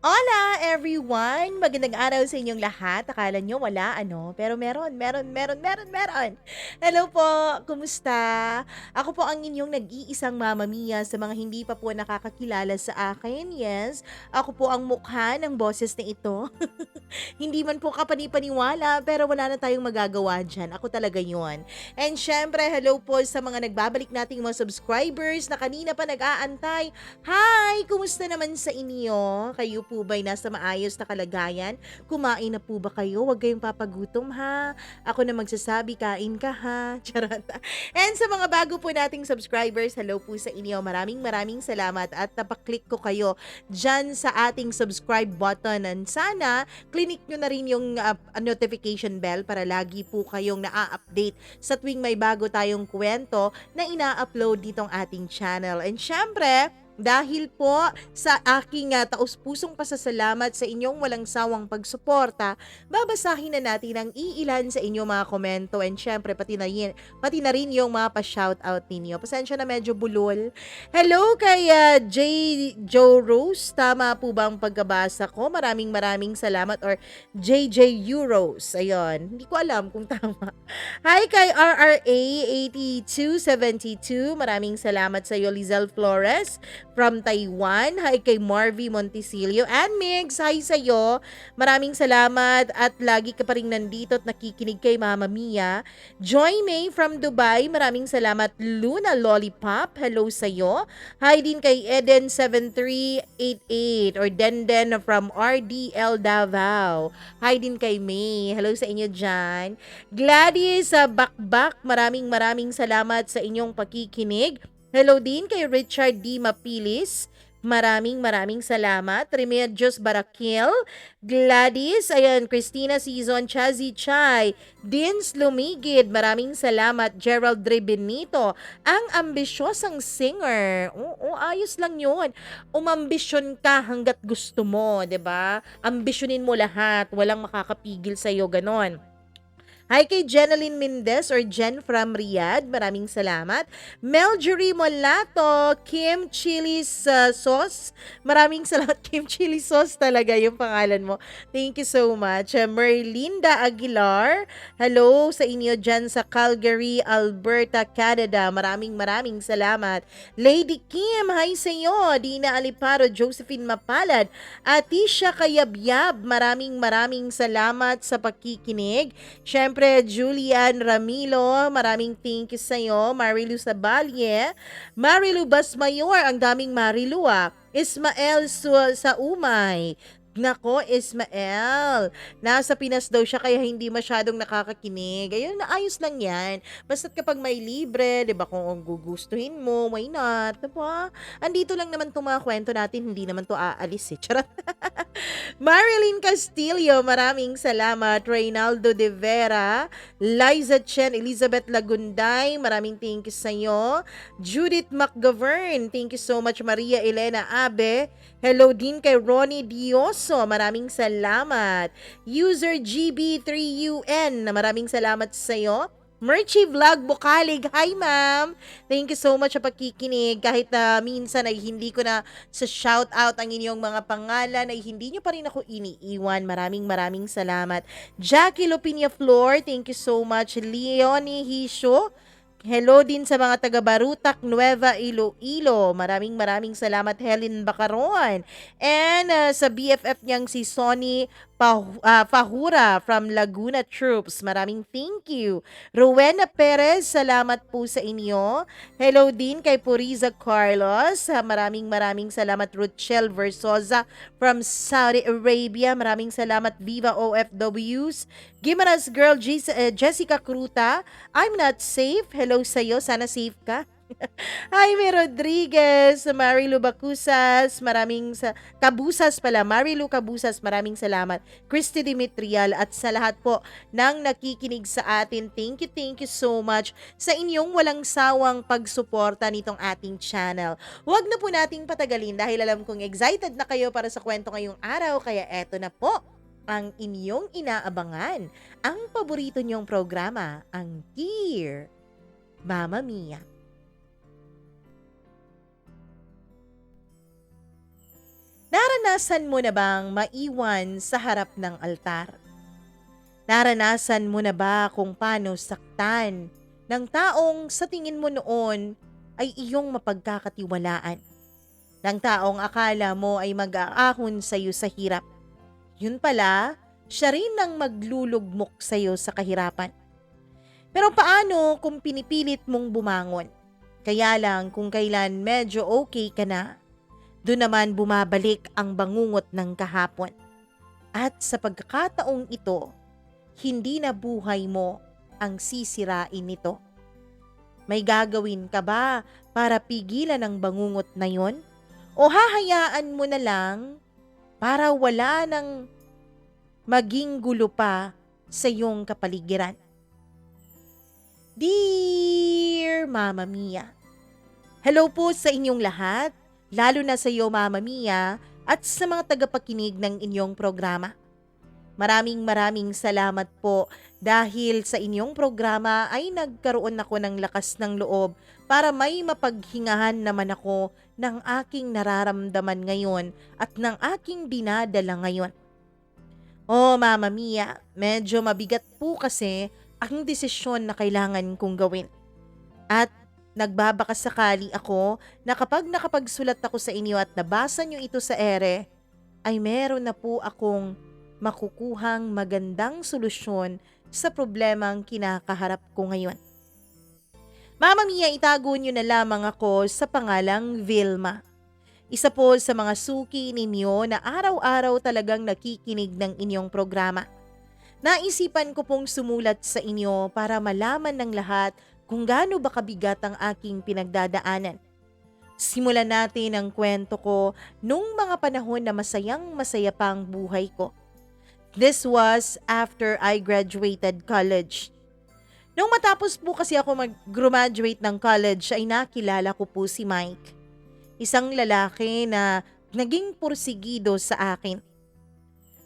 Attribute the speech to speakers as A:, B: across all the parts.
A: Hola everyone! Magandang araw sa inyong lahat. Akala nyo wala ano, pero meron. Hello po, kumusta? Ako po ang inyong nag-iisang Mama Mia sa mga hindi pa po nakakakilala sa akin. Yes, ako po ang mukha ng boses na ito. Hindi man po kapani-paniwala, pero wala na tayong magagawa dyan. Ako talaga yon. And syempre, hello po sa mga nagbabalik nating mga subscribers na kanina pa nag-aantay. Hi! Kumusta naman sa inyo? Kayo po ba'y nasa maayos na kalagayan? Kumain na po ba kayo? Huwag kayong papagutom ha. Ako na magsasabi, kain ka ha. Charot. And sa mga bago po nating subscribers, hello po sa inyo. Maraming salamat at napaklik ko kayo dyan sa ating subscribe button. And sana, clinic nyo na rin yung notification bell para lagi po kayong naa-update sa tuwing may bago tayong kwento na ina-upload ditong ating channel. And syempre, dahil po sa aking taus-pusong pasasalamat sa inyong walang sawang pagsuporta, babasahin na natin ang iilan sa inyong mga komento and syempre pati na rin yung mga pa-shoutout ninyo. Pasensya na medyo bulol. Hello kay J. Joe Rose. Tama po ba ang pagkabasa ko? Maraming salamat, or JJ Euros. Ayun, hindi ko alam kung tama. Hi kay RRA 8272. Maraming salamat sa iyo, Lizelle Flores from Taiwan. Hi kay Marvy Montisilio. And Migs, hi sa'yo. Maraming salamat at lagi ka pa rin nandito at nakikinig kay Mama Mia. Joy May from Dubai. Maraming salamat. Luna Lollipop, hello sa'yo. Hi din kay Eden7388 or Denden from RDL Davao. Hi din kay May. Hello sa inyo dyan. Gladys sa Bakbak, maraming salamat sa inyong pakikinig. Hello din kay Richard D. Mapilis. Maraming salamat. Remedios Barakil, Gladys, ayan, Christina Season, Chazi Chai, Dins Lumigid, maraming salamat. Gerald Dre Benito, ang ambisyosang singer. Oo, ayos lang yun. Umambisyon ka hanggat gusto mo, 'di ba? Ambisyonin mo lahat, walang makakapigil sa'yo, ganon. Hi kay Jeneline Mendez or Jen from Riyadh. Maraming salamat. Meljury Molato, Kim Chili Sauce. Maraming salamat, Kim Chili Sauce talaga yung pangalan mo. Thank you so much. Merlinda Aguilar. Hello sa inyo dyan sa Calgary, Alberta, Canada. Maraming salamat. Lady Kim, hi sa iyo. Dina Aliparo, Josephine Mapalad, Atisha Kayabyab. Maraming salamat sa pakikinig. Syempre, Julian Ramilo, maraming thank you sa'yo. Marilu Sabalye, Marilu Basmayor, ang daming Marilu Ismael sa Umay. Nako, Ismael. Nasa Pinas daw siya kaya hindi masyadong nakakakinig. Ayun, naayos lang yan. Basta't kapag may libre, di ba, kung gugustuhin mo, why not? Diba? Andito lang naman itong mga kwento natin, hindi naman to aalis Charot. Marilyn Castillo, maraming salamat. Reynaldo De Vera, Liza Chen, Elizabeth Lagunday, maraming thank you sa'yo. Judith McGovern, thank you so much. Maria Elena Abe, hello din kay Ronnie Dioso, maraming salamat. User GB3UN, maraming salamat sa'yo. Merchie Vlog Bukalig, hi ma'am! Thank you so much sa pakikinig. Kahit na minsan ay hindi ko na sa shoutout ang inyong mga pangalan, ay hindi nyo pa rin ako iniiwan. Maraming salamat. Jackie Lupinia Flor, thank you so much. Leonie Hisho, hello din sa mga taga Barutak, Nueva Iloilo. Maraming salamat, Helen Bacaron. And sa BFF niyang si Sonny Fahura from Laguna Troops. Maraming thank you. Rowena Perez, salamat po sa inyo. Hello din kay Puriza Carlos. Maraming salamat. Ruchel Versosa from Saudi Arabia. Maraming salamat. Viva OFWs. Gimaras Girl Jessica Cruta. I'm not safe. Hello sa'yo. Sana safe ka. Jaime Rodriguez, Marilu Bacusas, Marilu Cabusas, maraming salamat. Christy Dimitrial at sa lahat po ng nakikinig sa atin, thank you so much sa inyong walang sawang pagsuporta nitong ating channel. Huwag na po nating patagalin dahil alam kong excited na kayo para sa kwento ngayong araw, kaya eto na po ang inyong inaabangan, ang paborito niyong programa, ang Dear Mama Mia. Naranasan mo na bang maiwan sa harap ng altar? Naranasan mo na ba kung paano saktan ng taong sa tingin mo noon ay iyong mapagkakatiwalaan? Ng taong akala mo ay mag-aahon sa iyo sa hirap. Yun pala, siya rin ang maglulugmok sa iyo sa kahirapan. Pero paano kung pinipilit mong bumangon? Kaya lang kung kailan medyo okay ka na, doon naman bumabalik ang bangungot ng kahapon. At sa pagkakataong ito, hindi na buhay mo ang sisirain nito. May gagawin ka ba para pigilan ang bangungot na yon? O hahayaan mo na lang para wala nang maging gulo pa sa iyong kapaligiran? Dear Mama Mia, hello po sa inyong lahat, lalo na sa iyo Mama Mia at sa mga tagapakinig ng inyong programa. Maraming salamat po dahil sa inyong programa ay nagkaroon ako ng lakas ng loob para may mapaghingahan naman ako ng aking nararamdaman ngayon at ng aking dinadala ngayon. Oh Mama Mia, medyo mabigat po kasi ang desisyon na kailangan kong gawin. At nagbabakasakali ako na kapag nakapagsulat ako sa inyo at nabasa nyo ito sa ere, ay meron na po akong makukuhang magandang solusyon sa problemang kinakaharap ko ngayon. Mama Mia, itago nyo na lamang ako sa pangalang Vilma. Isa po sa mga suki ninyo na araw-araw talagang nakikinig ng inyong programa. Naisipan ko pong sumulat sa inyo para malaman ng lahat kung gaano ba kabigat ang aking pinagdadaanan. Simulan natin ang kwento ko nung mga panahon na masaya pa ang buhay ko. This was after I graduated college. Nung matapos po kasi ako mag-graduate ng college ay nakilala ko po si Mike. Isang lalaki na naging porsigido sa akin.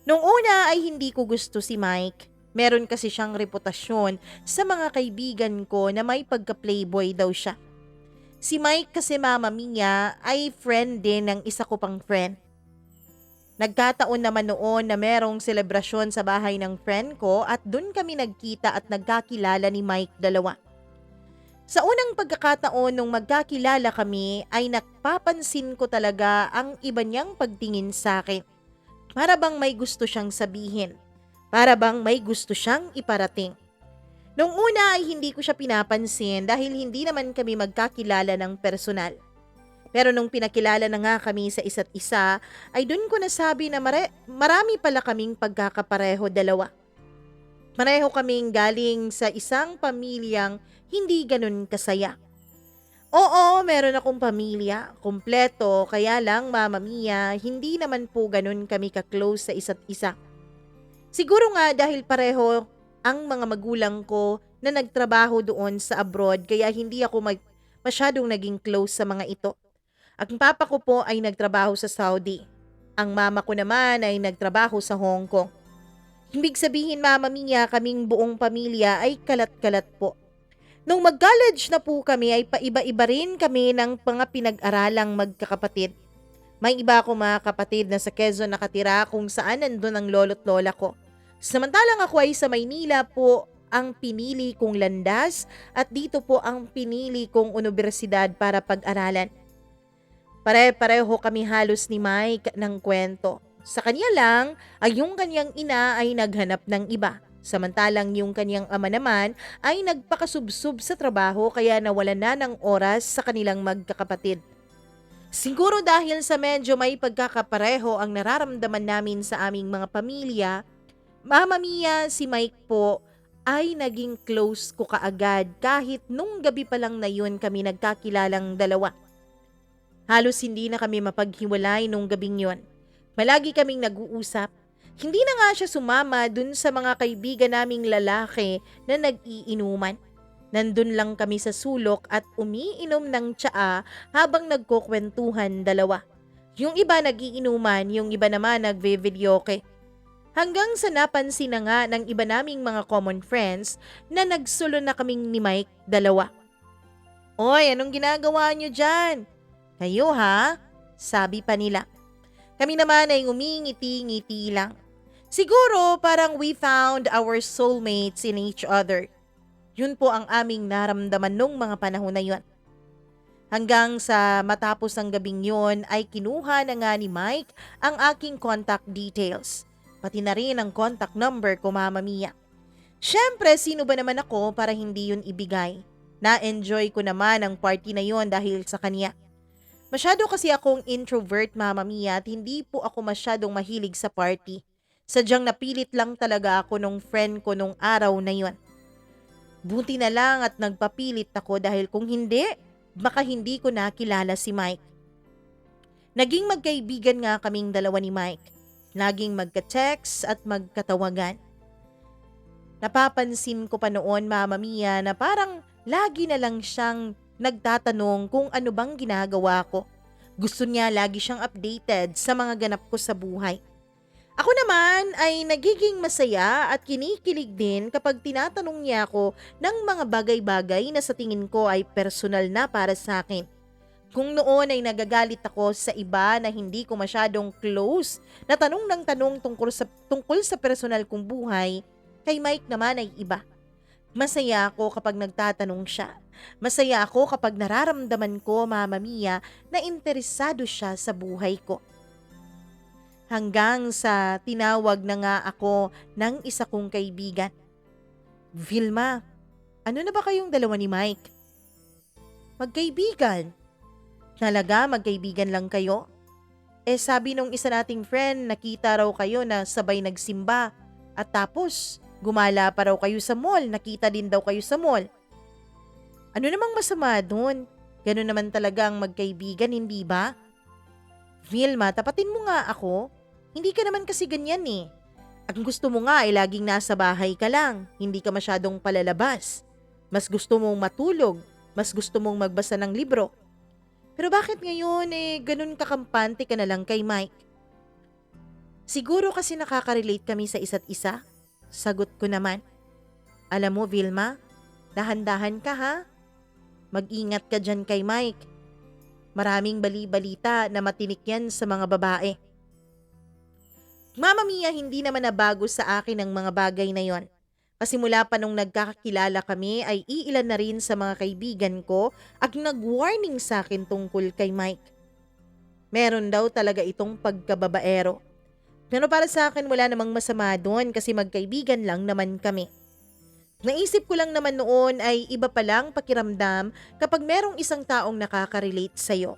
A: Nung una ay hindi ko gusto si Mike. Meron kasi siyang reputasyon sa mga kaibigan ko na may pagka-playboy daw siya. Si Mike kasi Mama Mia ay friend din ng isa ko pang friend. Nagkataon naman noon na merong selebrasyon sa bahay ng friend ko at dun kami nagkita at nagkakilala ni Mike dalawa. Sa unang pagkakataon nung magkakilala kami ay napapansin ko talaga ang iba niyang pagtingin sa akin. Para bang may gusto siyang sabihin. Para bang may gusto siyang iparating. Nung una ay hindi ko siya pinapansin dahil hindi naman kami magkakilala ng personal. Pero nung pinakilala na nga kami sa isa't isa, ay dun ko nasabi na marami pala kaming pagkakapareho dalawa. Pareho kaming galing sa isang pamilyang hindi ganun kasaya. Oo, meron akong pamilya, kumpleto, kaya lang Mama Mia, hindi naman po ganun kami ka-close sa isa't isa. Siguro nga dahil pareho ang mga magulang ko na nagtrabaho doon sa abroad, kaya hindi ako masyadong naging close sa mga ito. Ang papa ko po ay nagtrabaho sa Saudi. Ang mama ko naman ay nagtrabaho sa Hong Kong. Ibig sabihin Mama Mia, kaming buong pamilya ay kalat-kalat po. Nung mag-college na po kami ay paiba-iba rin kami ng mga pinag-aralang magkakapatid. May iba akong mga kapatid na sa Quezon nakatira kung saan nandun ang lolo't lola ko. Samantalang ako ay sa Maynila po ang pinili kong landas at dito po ang pinili kong universidad para pag-aralan. Pare-pareho kami halos ni Mike ng kwento. Sa kanya lang ay yung kanyang ina ay naghanap ng iba. Samantalang yung kanyang ama naman ay nagpakasubsob sa trabaho kaya nawalan na ng oras sa kanilang magkakapatid. Siguro dahil sa medyo may pagkakapareho ang nararamdaman namin sa aming mga pamilya, Mama Mia, si Mike po ay naging close ko kaagad kahit nung gabi pa lang na yun kami nagkakilalang dalawa. Halos hindi na kami mapaghiwalay nung gabing yon. Malagi kaming nag-uusap. Hindi na nga siya sumama dun sa mga kaibigan naming lalaki na nag-iinuman. Nandun lang kami sa sulok at umiinom ng tsaa habang nagkukwentuhan dalawa. Yung iba nagiinuman, yung iba naman nagve-videoke. Hanggang sa napansin na nga ng iba naming mga common friends na nagsulo na kaming ni Mike dalawa. "Oy, anong ginagawa nyo dyan?" "Kayo ha?" sabi pa nila. Kami naman ay ngumingiti-ngiti lang. Siguro parang we found our soulmates in each other. Yun po ang aming naramdaman nung mga panahon na yun. Hanggang sa matapos ang gabing yun ay kinuha na nga ni Mike ang aking contact details. Pati na rin ang contact number ko, Mama Mia. Siyempre, sino ba naman ako para hindi yun ibigay? Na-enjoy ko naman ang party na yun dahil sa kanya. Masyado kasi akong introvert, Mama Mia, at hindi po ako masyadong mahilig sa party. Sadyang napilit lang talaga ako nung friend ko nung araw na yun. Buti na lang at nagpapilit ako dahil kung hindi, baka hindi ko nakilala si Mike. Naging magkaibigan nga kaming dalawa ni Mike. Laging magka-text at magkatawagan. Napapansin ko pa noon, Mama Mia, na parang lagi na lang siyang nagtatanong kung ano bang ginagawa ko. Gusto niya lagi siyang updated sa mga ganap ko sa buhay. Ako naman ay nagiging masaya at kinikilig din kapag tinatanong niya ako ng mga bagay-bagay na sa tingin ko ay personal na para sa akin. Kung noon ay nagagalit ako sa iba na hindi ko masyadong close na tanong ng tanong tungkol sa personal kong buhay, kay Mike naman ay iba. Masaya ako kapag nagtatanong siya. Masaya ako kapag nararamdaman ko, Mama Mia, na interesado siya sa buhay ko. Hanggang sa tinawag na nga ako ng isa kong kaibigan. Vilma, ano na ba kayong dalawa ni Mike? Magkaibigan? Talaga magkaibigan lang kayo? Sabi nung isa nating friend, nakita raw kayo na sabay nagsimba at tapos gumala pa raw kayo sa mall, nakita din daw kayo sa mall. Ano namang masama doon? Ganun naman talaga ang magkaibigan, hindi ba? Vilma, tapatin mo nga ako. Hindi ka naman kasi ganyan eh. Ang gusto mo nga ay laging nasa bahay ka lang, hindi ka masyadong palalabas. Mas gusto mong matulog, mas gusto mong magbasa ng libro. Pero bakit ngayon ganun kakampante ka na lang kay Mike? Siguro kasi nakaka-relate kami sa isa't isa. Sagot ko naman. Alam mo, Vilma, dahan-dahan ka ha. Mag-ingat ka dyan kay Mike. Maraming bali-balita na matinik yan sa mga babae. Mama Mia, hindi naman nabago sa akin ang mga bagay na yon. Kasi mula pa nung nagkakakilala kami ay iilan na rin sa mga kaibigan ko ang nag-warning sa akin tungkol kay Mike. Meron daw talaga itong pagkababaero. Pero para sa akin wala namang masama doon kasi magkaibigan lang naman kami. Naisip ko lang naman noon ay iba palang pakiramdam kapag merong isang taong nakaka-relate sa'yo.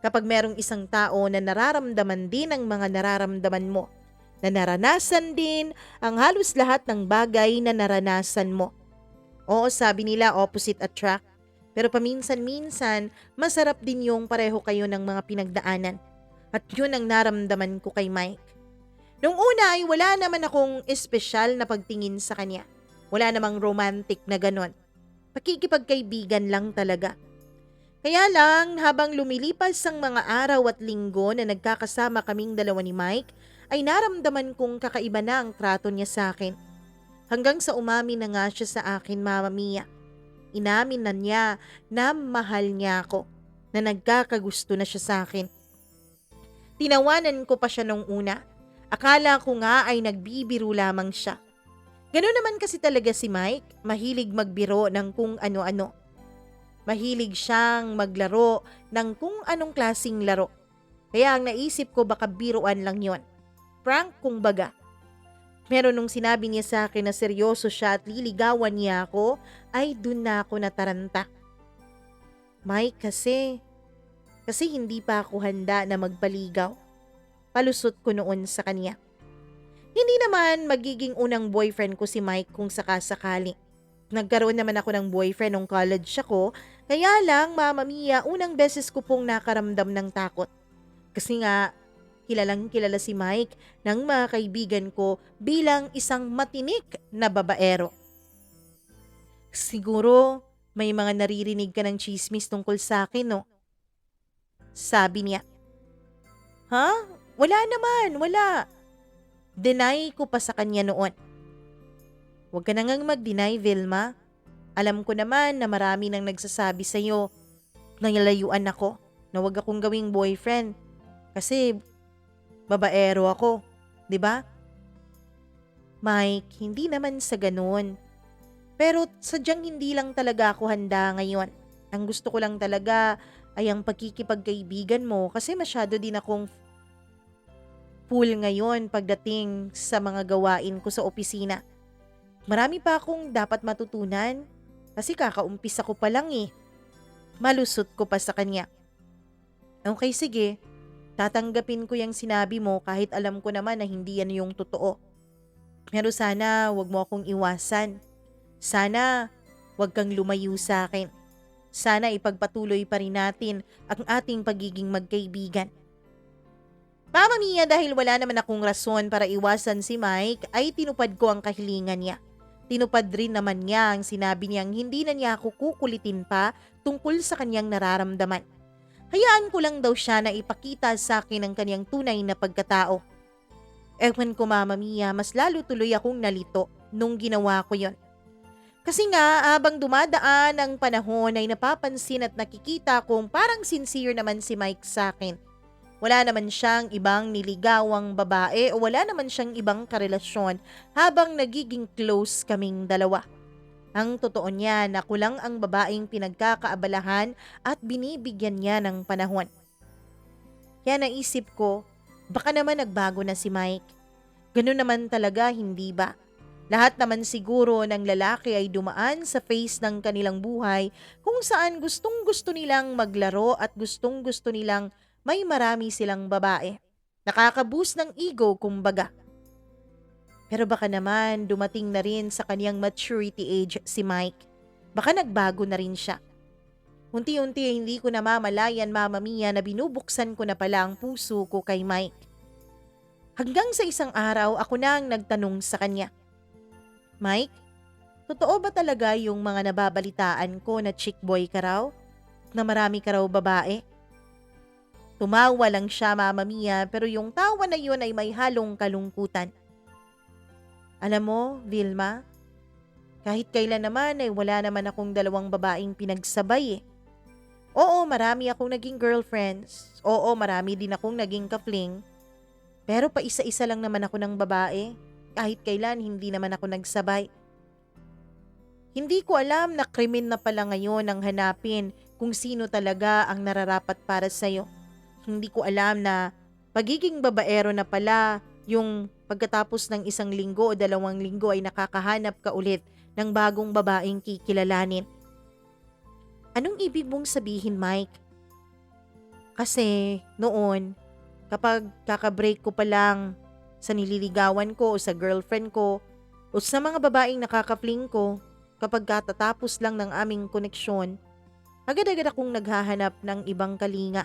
A: Kapag merong isang tao na nararamdaman din ang mga nararamdaman mo. Na naranasan din ang halos lahat ng bagay na naranasan mo. Oo, sabi nila opposite attract. Pero paminsan-minsan, masarap din yung pareho kayo ng mga pinagdaanan. At yun ang naramdaman ko kay Mike. Nung una ay wala naman akong espesyal na pagtingin sa kanya. Wala namang romantic na ganon. Pakikipagkaibigan lang talaga. Kaya lang, habang lumilipas ang mga araw at linggo na nagkakasama kaming dalawa ni Mike, ay naramdaman kong kakaiba na ang trato niya sa akin. Hanggang sa umamin na nga siya sa akin, Mama Mia. Inamin na niya na mahal niya ako, na nagkakagusto na siya sa akin. Tinawanan ko pa siya nung una. Akala ko nga ay nagbibiro lamang siya. Ganoon naman kasi talaga si Mike, mahilig magbiro ng kung ano-ano. Mahilig siyang maglaro ng kung anong klasing laro. Kaya ang naisip ko baka biruan lang yon. Prank kung baga. Pero nung sinabi niya sa akin na seryoso siya at liligawan niya ako, ay dun na ako nataranta. Mike kasi hindi pa ako handa na magpaligaw. Palusot ko noon sa kanya. Hindi naman magiging unang boyfriend ko si Mike kung sakasakali. Nagkaroon naman ako ng boyfriend nung college ako, kaya lang, Mama Mia, unang beses ko pong nakaramdam ng takot. Kasi nga, kilalang kilala si Mike ng mga kaibigan ko bilang isang matinik na babaero. Siguro, may mga naririnig ka ng chismis tungkol sa akin, no? Sabi niya. Ha? Wala naman, wala. Deny ko pa sa kanya noon. Huwag ka na ngang mag-deny, Vilma. Alam ko naman na marami nang nagsasabi sa'yo na nilayuan ako, na huwag akong gawing boyfriend. Kasi babaero ako, 'di ba? Mike, hindi naman sa ganun. Pero sadyang hindi lang talaga ako handa ngayon. Ang gusto ko lang talaga ay ang pagkikipagkaibigan mo kasi masyado din akong full ngayon pagdating sa mga gawain ko sa opisina. Marami pa akong dapat matutunan kasi kakaumpisa ko pa lang eh. Malusot ko pa sa kanya. Okay, sige. Tatanggapin ko yung sinabi mo kahit alam ko naman na hindi yan yung totoo. Pero sana wag mo akong iwasan. Sana wag kang lumayo sa akin. Sana ipagpatuloy pa rin natin ang ating pagiging magkaibigan. Mama Mia, dahil wala naman akong rason para iwasan si Mike, ay tinupad ko ang kahilingan niya. Tinupad rin naman niya ang sinabi niyang hindi na niya ako kukulitin pa tungkol sa kanyang nararamdaman. Hayaan ko lang daw siya na ipakita sa akin ang kanyang tunay na pagkatao. Ewan ko Mama Mia, mas lalo tuloy akong nalito nung ginawa ko yon. Kasi nga, habang dumadaan ang panahon ay napapansin at nakikita kong parang sincere naman si Mike sa akin. Wala naman siyang ibang niligawang babae o wala naman siyang ibang karelasyon habang nagiging close kaming dalawa. Ang totoo niyan, ako lang ang babaeng pinagkakaabalahan at binibigyan niya ng panahon. Kaya naisip ko, baka naman nagbago na si Mike. Ganun naman talaga, hindi ba? Lahat naman siguro ng lalaki ay dumaan sa phase ng kanilang buhay kung saan gustong-gusto nilang maglaro at gustong-gusto nilang may marami silang babae. Nakaka-boost ng ego kumbaga. Pero baka naman dumating na rin sa kanyang maturity age si Mike. Baka nagbago na rin siya. Unti-unti hindi ko namamalayan Mama Mia na binubuksan ko na pala ang puso ko kay Mike. Hanggang sa isang araw ako na ang nagtanong sa kanya. Mike, totoo ba talaga yung mga nababalitaan ko na chick boy ka raw? Na marami ka raw babae? Tumawa lang siya Mama Mia pero yung tawa na yun ay may halong kalungkutan. Alam mo, Vilma, kahit kailan naman ay wala naman akong dalawang babaeng pinagsabay eh. Oo, marami akong naging girlfriends. Oo, marami din akong naging ka-fling. Pero pa isa-isa lang naman ako ng babae. Kahit kailan hindi naman ako nagsabay. Hindi ko alam na krimen na pala ngayon ang hanapin kung sino talaga ang nararapat para sa'yo. Hindi ko alam na pagiging babaero na pala yung pagkatapos ng 1 linggo o 2 linggo ay nakakahanap ka ulit ng bagong babaeng kikilalanin. Anong ibig mong sabihin, Mike? Kasi noon, kapag kakabreak ko pa lang sa nililigawan ko o sa girlfriend ko o sa mga babaeng nakaka-fling ko, kapag katatapos lang ng aming koneksyon, agad-agad akong naghahanap ng ibang kalinga.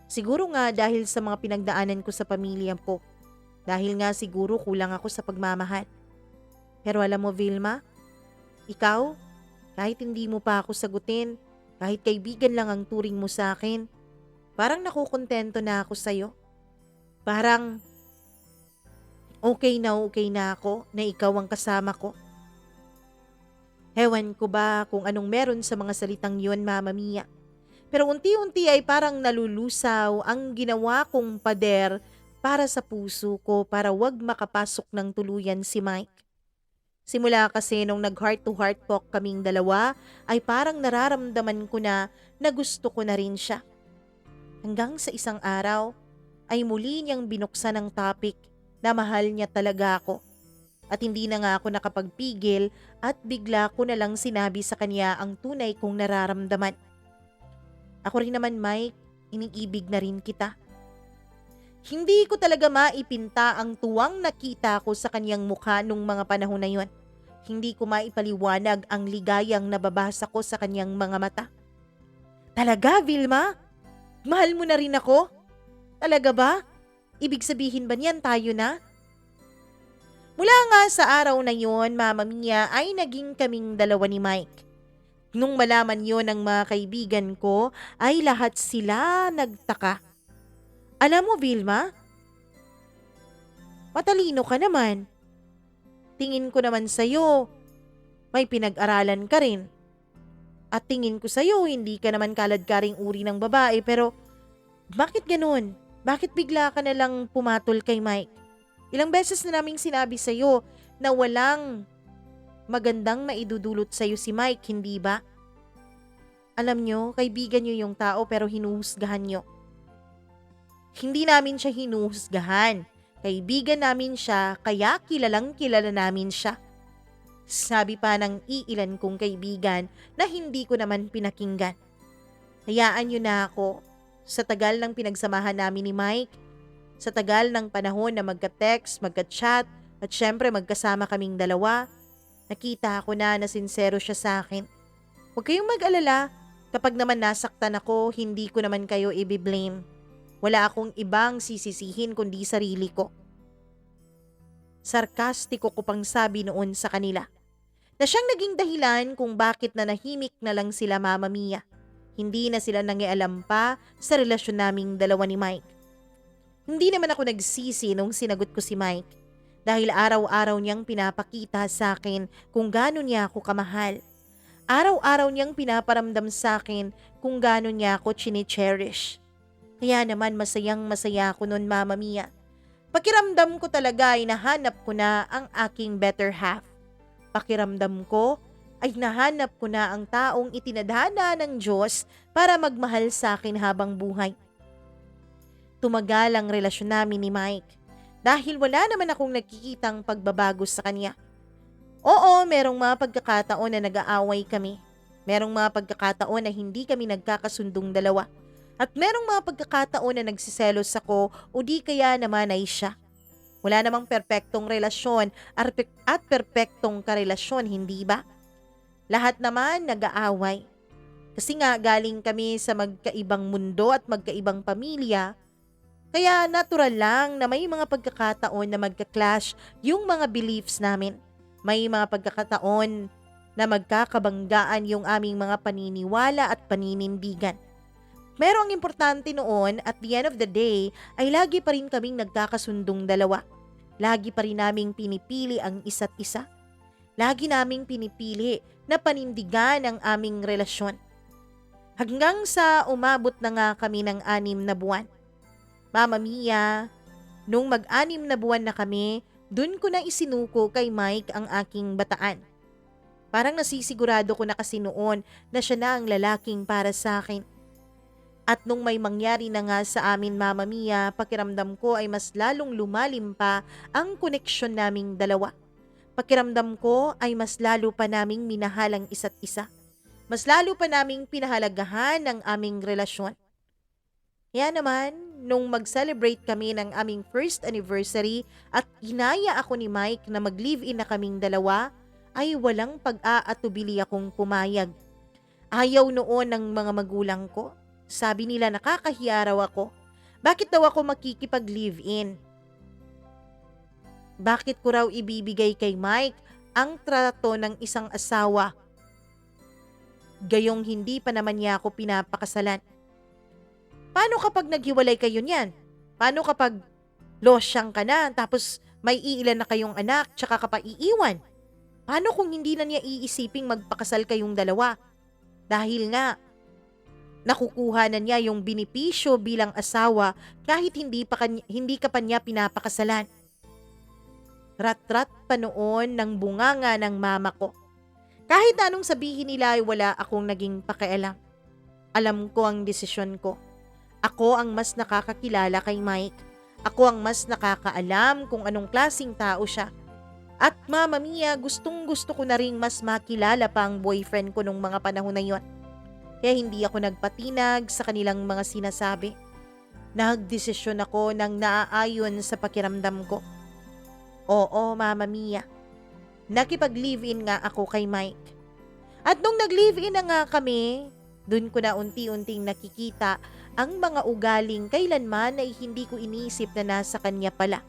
A: Siguro nga dahil sa mga pinagdaanan ko sa pamilya ko. Dahil nga siguro kulang ako sa pagmamahal. Pero alam mo Vilma, ikaw, kahit hindi mo pa ako sagutin, kahit kaibigan lang ang turing mo sa akin, parang nakukontento na ako sa'yo. Parang okay na ako na ikaw ang kasama ko. Ewan ko ba kung anong meron sa mga salitang yun, Mama Mia. Pero unti-unti ay parang nalulusaw ang ginawa kong pader para sa puso ko para wag makapasok ng tuluyan si Mike. Simula kasi nung nag-heart to heart talk kaming dalawa ay parang nararamdaman ko na gusto ko na rin siya. Hanggang sa isang araw ay muli niyang binuksan ang topic na mahal niya talaga ako. At hindi na nga ako nakapagpigil at bigla ko na lang sinabi sa kanya ang tunay kong nararamdaman. Ako rin naman Mike, iniibig na rin kita. Hindi ko talaga maipinta ang tuwang nakita ko sa kanyang mukha nung mga panahon na yon. Hindi ko maipaliwanag ang ligayang nababasa ko sa kanyang mga mata. Talaga, Vilma? Mahal mo na rin ako? Talaga ba? Ibig sabihin ba niyan tayo na? Mula nga sa araw na yon, Mama Mia, ay naging kaming dalawa ni Mike. Nung malaman yon ng mga kaibigan ko, ay lahat sila nagtaka. Alam mo, Vilma, matalino ka naman. Tingin ko naman sa'yo, may pinag-aralan ka rin. At tingin ko sa'yo, hindi ka naman kalad-karing uri ng babae, pero bakit ganun? Bakit bigla ka na lang pumatol kay Mike? Ilang beses na naming sinabi sa'yo na walang magandang maidudulot sa'yo si Mike, hindi ba? Alam nyo, kaibigan nyo yung tao pero hinuhusgahan nyo. Hindi namin siya hinuhusgahan. Kaibigan namin siya kaya kilalang kilala namin siya. Sabi pa ng iilan kong kaibigan na hindi ko naman pinakinggan. Hayaan nyo na ako. Sa tagal ng pinagsamahan namin ni Mike, sa tagal ng panahon na magka-text, magka-chat, at syempre magkasama kaming dalawa, nakita ko na sinsero siya sa akin. Huwag kayong mag-alala, kapag naman nasaktan ako, hindi ko naman kayo i-blame. Wala akong ibang sisisihin kundi sarili ko. Sarkastiko ko pang sabi noon sa kanila na siyang naging dahilan kung bakit nanahimik na lang sila Mama Mia. Hindi na sila nangialam pa sa relasyon naming dalawa ni Mike. Hindi naman ako nagsisi nung sinagot ko si Mike dahil araw-araw niyang pinapakita sa akin kung gaano niya ako kamahal. Araw-araw niyang pinaparamdam sa akin kung gaano niya ako chine-cherish. Kaya naman masayang-masaya ako noon, Mama Mia. Pakiramdam ko talaga ay nahanap ko na ang aking better half. Pakiramdam ko ay nahanap ko na ang taong itinadhana ng Diyos para magmahal sa akin habang buhay. Tumagal ang relasyon namin ni Mike dahil wala naman akong nakikitang pagbabago sa kanya. Oo, merong mga pagkakataon na nag-aaway kami. Merong mga pagkakataon na hindi kami nagkakasundong dalawa. At merong mga pagkakataon na nagsiselos ako o di kaya naman ay siya. Wala namang perpektong relasyon at perpektong karelasyon, hindi ba? Lahat naman nag-aaway. Kasi nga galing kami sa magkaibang mundo at magkaibang pamilya, kaya natural lang na may mga pagkakataon na magka-clash yung mga beliefs namin. May mga pagkakataon na magkakabanggaan yung aming mga paniniwala at paninindigan. Pero ang importante noon, at the end of the day, ay lagi pa rin kaming nagkakasundong dalawa. Lagi pa rin naming pinipili ang isa't isa. Lagi naming pinipili na panindigan ang aming relasyon. Hanggang sa umabot na nga kami ng 6 na buwan. Mama Mia, nung mag-6 na buwan na kami, dun ko na isinuko kay Mike ang aking bataan. Parang nasisigurado ko na kasi noon na siya na ang lalaking para sa akin. At nung may mangyari na nga sa amin, Mama Mia, pakiramdam ko ay mas lalong lumalim pa ang koneksyon naming dalawa. Pakiramdam ko ay mas lalo pa naming minahal ang isa't isa. Mas lalo pa naming pinahalagahan ang aming relasyon. Kaya naman, nung mag-celebrate kami ng aming first anniversary at ginaya ako ni Mike na mag-live-in na kaming dalawa, ay walang pag-aatubili akong pumayag. Ayaw noon ng mga magulang ko. Sabi nila nakakahiya raw ako. Bakit daw ako makikipag-live-in? Bakit ko raw ibibigay kay Mike ang trato ng isang asawa? Gayong hindi pa naman niya ako pinapakasalan. Paano kapag naghiwalay kayo niyan? Paano kapag losyang ka na tapos may iilan na kayong anak tsaka ka pa iiwan? Paano kung hindi na niya iisiping magpakasal kayong dalawa? Dahil nga, nakukuha na niya yung benepisyo bilang asawa kahit hindi ka pa niya pinapakasalan. Rat-rat pa noon ng bunganga ng mama ko. Kahit anong sabihin nila ay wala akong naging pakialam. Alam ko ang desisyon ko. Ako ang mas nakakakilala kay Mike. Ako ang mas nakakaalam kung anong klaseng tao siya. At Mama Mia, gustong-gusto ko na ring mas makilala pa ang boyfriend ko nung mga panahon na yon. Kaya hindi ako nagpatinag sa kanilang mga sinasabi. Nagdesisyon ako ng naaayon sa pakiramdam ko. Oo, Mama Mia. Nakipag-live-in nga ako kay Mike. At nung nag-live-in na nga kami, dun ko na unti-unting nakikita ang mga ugaling kailanman ay hindi ko inisip na nasa kanya pala.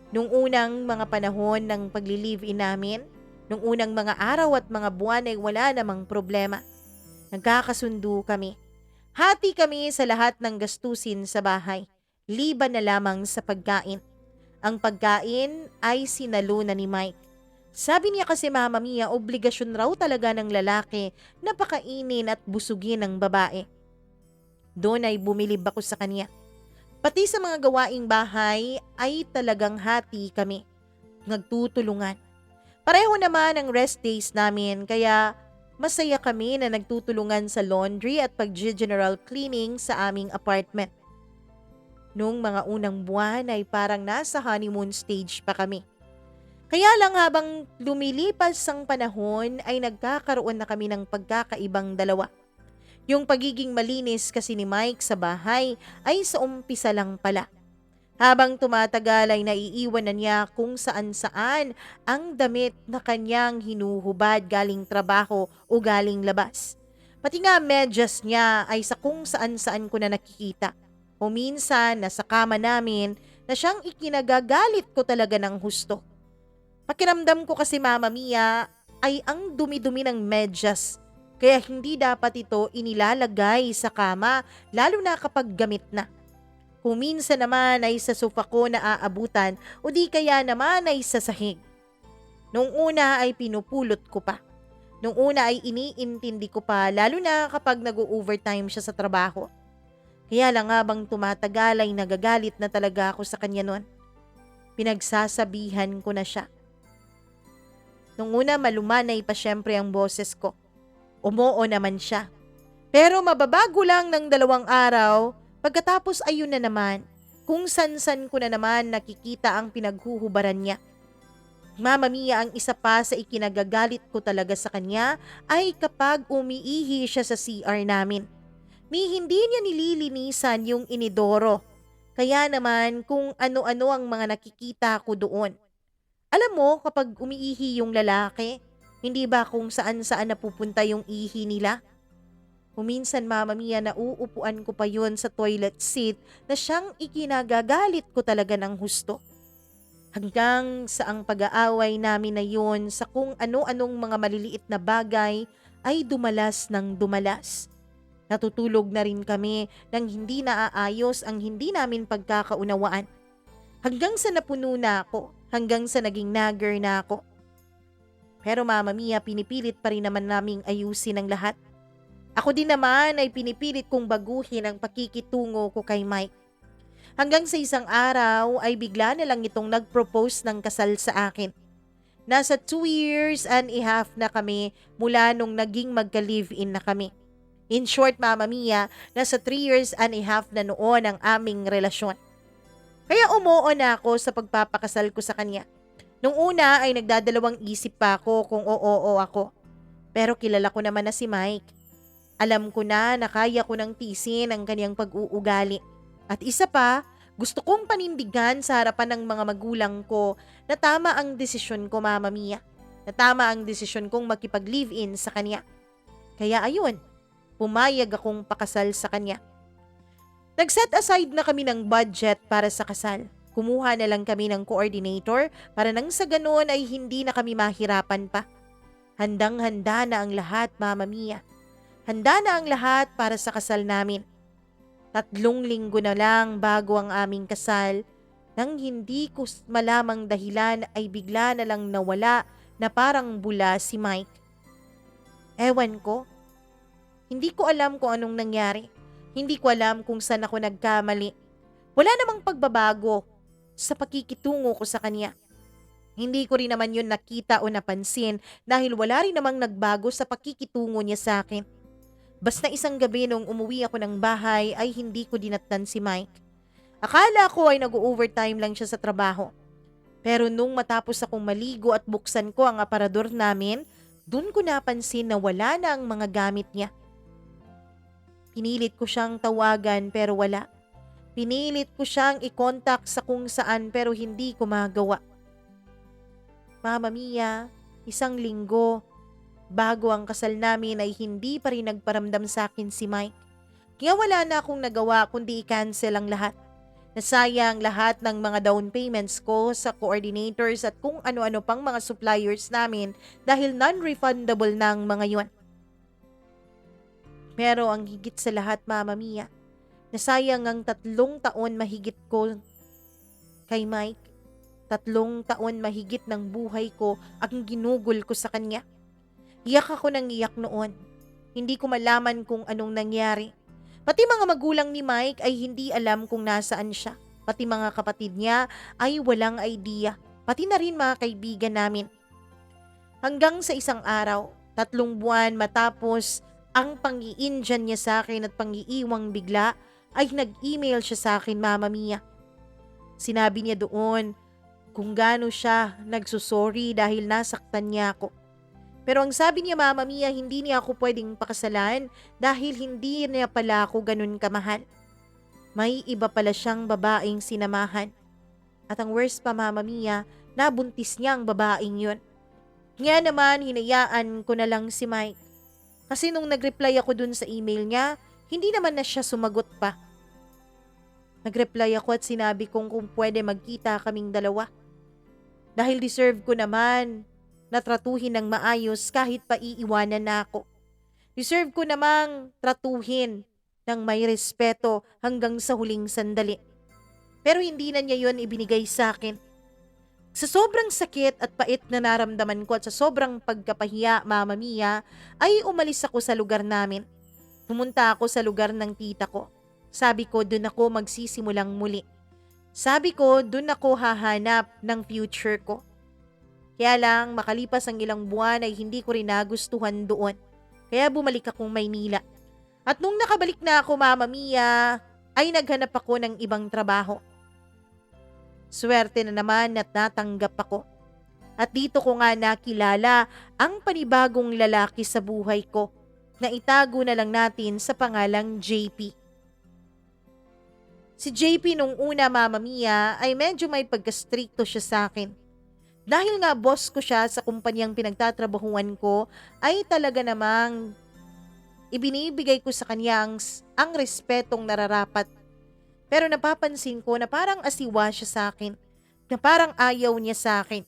A: Nung unang mga panahon ng pagli-live-in namin, nung unang mga araw at mga buwan ay wala namang problema. Nagkakasundo kami. Hati kami sa lahat ng gastusin sa bahay, liban na lamang sa pagkain. Ang pagkain ay sinalo na ni Mike. Sabi niya kasi Mama Mia, obligasyon raw talaga ng lalaki na pakainin at busugin ang babae. Doon ay bumilib ako sa kanya. Pati sa mga gawaing bahay ay talagang hati kami, nagtutulungan. Pareho naman ang rest days namin kaya masaya kami na nagtutulungan sa laundry at pag-general cleaning sa aming apartment. Nung mga unang buwan ay parang nasa honeymoon stage pa kami. Kaya lang habang lumilipas ang panahon ay nagkakaroon na kami ng pagkakaibang dalawa. Yung pagiging malinis kasi ni Mike sa bahay ay sa umpisa lang pala. Habang tumatagal ay naiiwan na niya kung saan-saan ang damit na kanyang hinuhubad galing trabaho o galing labas. Pati nga medyas niya ay sa kung saan-saan ko na nakikita. O minsan nasa kama namin na siyang ikinagagalit ko talaga ng husto. Pakiramdam ko kasi Mama Mia ay ang dumi-dumi ng medyas. Kaya hindi dapat ito inilalagay sa kama lalo na kapag gamit na. Kung minsan naman ay sa sofa ko na aabutan o di kaya naman ay sa sahig. Nung una ay pinupulot ko pa. Nung una ay iniintindi ko pa lalo na kapag nag-overtime siya sa trabaho. Kaya lang habang tumatagal ay nagagalit na talaga ako sa kanya noon. Pinagsasabihan ko na siya. Nung una malumanay pa syempre ang boses ko. Umoo naman siya. Pero mababago lang ng 2 araw, pagkatapos ayun na naman, kung san-san ko na naman nakikita ang pinaghuhubaran niya. Mama Mia, ang isa pa sa ikinagagalit ko talaga sa kanya ay kapag umiihi siya sa CR namin. Ni hindi niya nililinisan yung inidoro. Kaya naman kung ano-ano ang mga nakikita ko doon. Alam mo kapag umiihi yung lalaki, hindi ba kung saan-saan napupunta yung ihi nila? Minsan Mama Mia nauupuan ko pa yun sa toilet seat na siyang ikinagagalit ko talaga ng husto. Hanggang sa ang pag-aaway namin na yun sa kung ano-anong mga maliliit na bagay ay dumalas ng dumalas. Natutulog na rin kami nang hindi naaayos ang hindi namin pagkakaunawaan. Hanggang sa napuno na ako, hanggang sa naging nagger na ako. Pero Mama Mia, pinipilit pa rin naman naming ayusin ang lahat. Ako din naman ay pinipilit kong baguhin ang pakikitungo ko kay Mike. Hanggang sa isang araw ay bigla na lang itong nag-propose ng kasal sa akin. Nasa 2 years and a half na kami mula nung naging magka-live-in na kami. In short Mama Mia, nasa 3 years and a half na noon ang aming relasyon. Kaya umuo na ako sa pagpapakasal ko sa kanya. Nung una ay nagdadalawang isip pa ako kung oo ako. Pero kilala ko naman na si Mike. Alam ko na kaya ko nang tiisin ang kanyang pag-uugali. At isa pa, gusto kong panindigan sa harapan ng mga magulang ko na tama ang desisyon ko Mama Mia. Na tama ang desisyon kong makipag-live-in sa kanya. Kaya ayun, pumayag akong pakasal sa kanya. Nag-set aside na kami ng budget para sa kasal. Kumuha na lang kami ng coordinator para nang sa ganoon ay hindi na kami mahirapan pa. Handang-handa na ang lahat, Mama Mia. Handa na ang lahat para sa kasal namin. 3 linggo na lang bago ang aming kasal, nang hindi ko malamang dahilan ay bigla na lang nawala na parang bula si Mike. Ewan ko. Hindi ko alam kung anong nangyari. Hindi ko alam kung saan ako nagkamali. Wala namang pagbabago sa pakikitungo ko sa kanya. Hindi ko rin naman yun nakita o napansin dahil wala rin namang nagbago sa pakikitungo niya sa akin. Basta isang gabi nung umuwi ako ng bahay ay hindi ko dinatnan si Mike. Akala ko ay nag-overtime lang siya sa trabaho. Pero nung matapos akong maligo at buksan ko ang aparador namin, dun ko napansin na wala na ang mga gamit niya. Pinilit ko siyang tawagan pero wala. Pinilit ko siyang i-contact sa kung saan pero hindi ko magawa. Mama Mia, 1 linggo bago ang kasal namin ay hindi pa rin nagparamdam sa akin si Mike. Kaya wala na akong nagawa kundi i-cancel ang lahat. Nasayang lahat ng mga down payments ko sa coordinators at kung ano-ano pang mga suppliers namin dahil non-refundable na ang mga yon. Pero ang higit sa lahat, Mama Mia, nasayang ang 3 taon mahigit ko kay Mike. 3 taon mahigit ng buhay ko ang ginugol ko sa kanya. Iyak ako ng iyak noon. Hindi ko malaman kung anong nangyari. Pati mga magulang ni Mike ay hindi alam kung nasaan siya. Pati mga kapatid niya ay walang idea. Pati na rin mga kaibigan namin. Hanggang sa isang araw, 3 buwan matapos ang pang-i-Indian niya sa akin at pang-iiwang bigla, ay nag-email siya sa akin, Mama Mia. Sinabi niya doon kung gaano siya nagsusorry dahil nasaktan niya ako. Pero ang sabi niya, Mama Mia, hindi niya ako pwedeng pakasalan dahil hindi niya pala ako ganun kamahal. May iba pala siyang babaeng sinamahan. At ang worst pa, Mama Mia, nabuntis niya ang babaeng yun. Nga naman, hinayaan ko na lang si Mike. Kasi nung nag-reply ako dun sa email niya, hindi naman na siya sumagot pa. Nag-reply ako at sinabi kong kung pwede magkita kaming dalawa. Dahil deserve ko naman na tratuhin ng maayos kahit pa iiwanan na ako. Deserve ko namang tratuhin ng may respeto hanggang sa huling sandali. Pero hindi na niya yun ibinigay sa akin. Sa sobrang sakit at pait na naramdaman ko at sa sobrang pagkapahiya, Mama Mia, ay umalis ako sa lugar namin. Pumunta ako sa lugar ng tita ko. Sabi ko, dun ako magsisimulang muli. Sabi ko, dun ako hahanap ng future ko. Kaya lang, makalipas ang ilang buwan ay hindi ko rin nagustuhan doon. Kaya bumalik akong Maynila. At nung nakabalik na ako, Mama Mia, ay naghanap ako ng ibang trabaho. Swerte na naman at natanggap ako. At dito ko nga nakilala ang panibagong lalaki sa buhay ko na itago na lang natin sa pangalang JP. Si JP nung una, Mama Mia, ay medyo may pagka-stricto siya sa akin. Dahil nga boss ko siya sa kumpanyang pinagtatrabahuan ko, ay talaga namang ibinibigay ko sa kanya ang respetong nararapat. Pero napapansin ko na parang asiwa siya sa akin, na parang ayaw niya sa akin.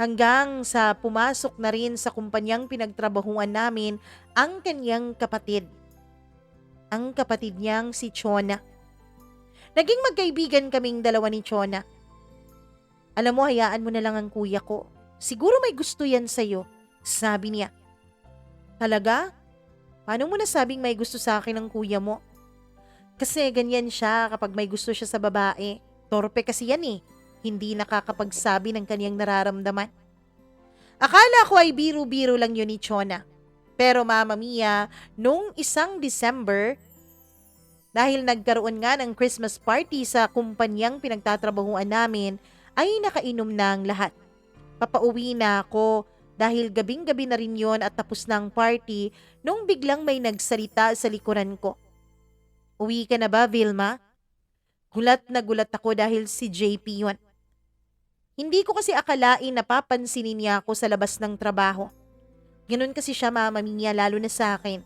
A: Hanggang sa pumasok na rin sa kumpanyang pinagtrabahuan namin ang kanyang kapatid. Ang kapatid niyang si Chona. Naging magkaibigan kaming dalawa ni Chona. Alam mo, hayaan mo na lang ang kuya ko. Siguro may gusto yan sa'yo, sabi niya. Talaga? Paano mo nasabing may gusto sa akin ang kuya mo? Kasi ganyan siya kapag may gusto siya sa babae. Torpe kasi yan eh. Hindi nakakapagsabi ng kanyang nararamdaman. Akala ko ay biro-biro lang yun ni Chona. Pero Mama Mia, nung isang December, dahil nagkaroon nga ng Christmas party sa kumpanyang pinagtatrabahuan namin, ay nakainom na ang lahat. Papauwi na ako dahil gabing-gabi na rin yon at tapos na ang party nung biglang may nagsalita sa likuran ko. Uwi ka na ba, Vilma? Gulat na gulat ako dahil si JP yun. Hindi ko kasi akalain na papansinin niya ako sa labas ng trabaho. Ganun kasi siya, Mama Mia, lalo na sa akin.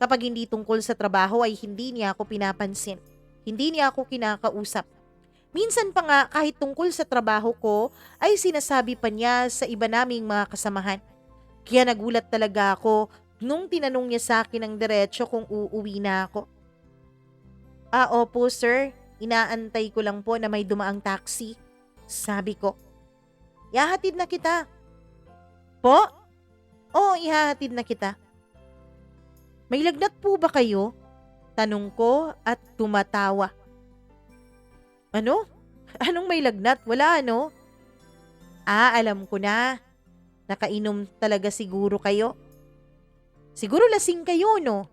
A: Kapag hindi tungkol sa trabaho ay hindi niya ako pinapansin. Hindi niya ako kinakausap. Minsan pa nga kahit tungkol sa trabaho ko ay sinasabi pa niya sa iba naming mga kasamahan. Kaya nagulat talaga ako nung tinanong niya sa akin ng diretso kung uuwi na ako. Opo sir, inaantay ko lang po na may dumaang taxi. Sabi ko. Ihahatid na kita. Po? Oo, ihahatid na kita. May lagnat po ba kayo? Tanong ko at tumatawa. Ano? Anong may lagnat? Wala ano? Alam ko na. Nakainom talaga siguro kayo. Siguro lasing kayo, no?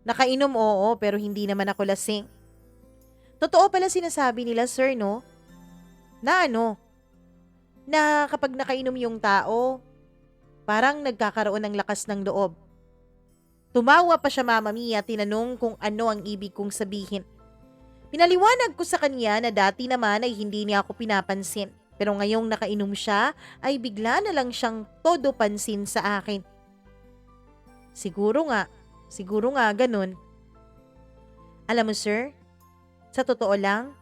A: Nakainom, oo, pero hindi naman ako lasing. Totoo pala sinasabi nila, sir, no? Na ano? Na kapag nakainom yung tao, parang nagkakaroon ng lakas ng loob. Tumawa pa siya, Mama Mia, tinanong kung ano ang ibig kong sabihin. Pinaliwanag ko sa kanya na dati naman ay hindi niya ako pinapansin. Pero ngayong nakainom siya, ay bigla na lang siyang todo pansin sa akin. Siguro nga ganun. Alam mo sir, sa totoo lang,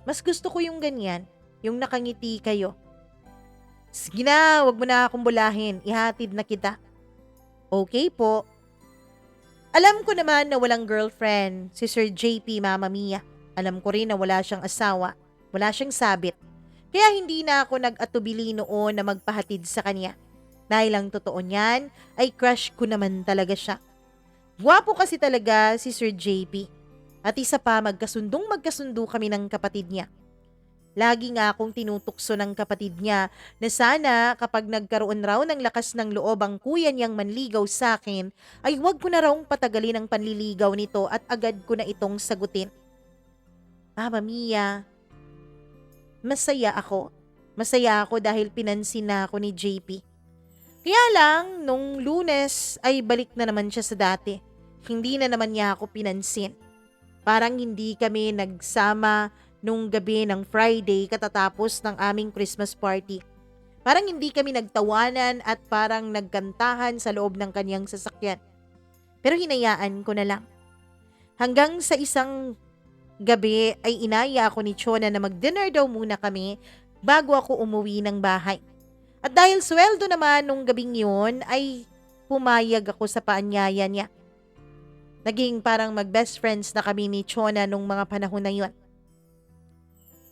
A: mas gusto ko yung ganyan, yung nakangiti kayo. Sige na, wag mo na akong bulahin, ihatid na kita. Okay po. Alam ko naman na walang girlfriend si Sir JP, Mama Mia. Alam ko rin na wala siyang asawa, wala siyang sabit. Kaya hindi na ako nag-atubili noon na magpahatid sa kanya. Dahil ang totoo niyan ay crush ko naman talaga siya. Gwapo kasi talaga si Sir JP. At isa pa, magkasundo kami ng kapatid niya. Lagi nga akong tinutukso ng kapatid niya na sana kapag nagkaroon raw ng lakas ng loob ang kuya niyang manligaw sa akin, ay huwag ko na raw patagalin ang panliligaw nito at agad ko na itong sagutin. Mama Mia, masaya ako. Masaya ako dahil pinansin na ako ni JP. Kaya lang, nung Lunes ay balik na naman siya sa dati. Hindi na naman niya ako pinansin. Parang hindi kami nagsama nung gabi ng Friday katatapos ng aming Christmas party. Parang hindi kami nagtawanan at parang nagkantahan sa loob ng kanyang sasakyan. Pero hinayaan ko na lang. Hanggang sa isang gabi ay inaya ako ni Chona na mag-dinner daw muna kami bago ako umuwi ng bahay. At dahil sweldo naman nung gabing yun ay pumayag ako sa paanyaya niya. Naging parang mag-best friends na kami ni Chona nung mga panahon na yun.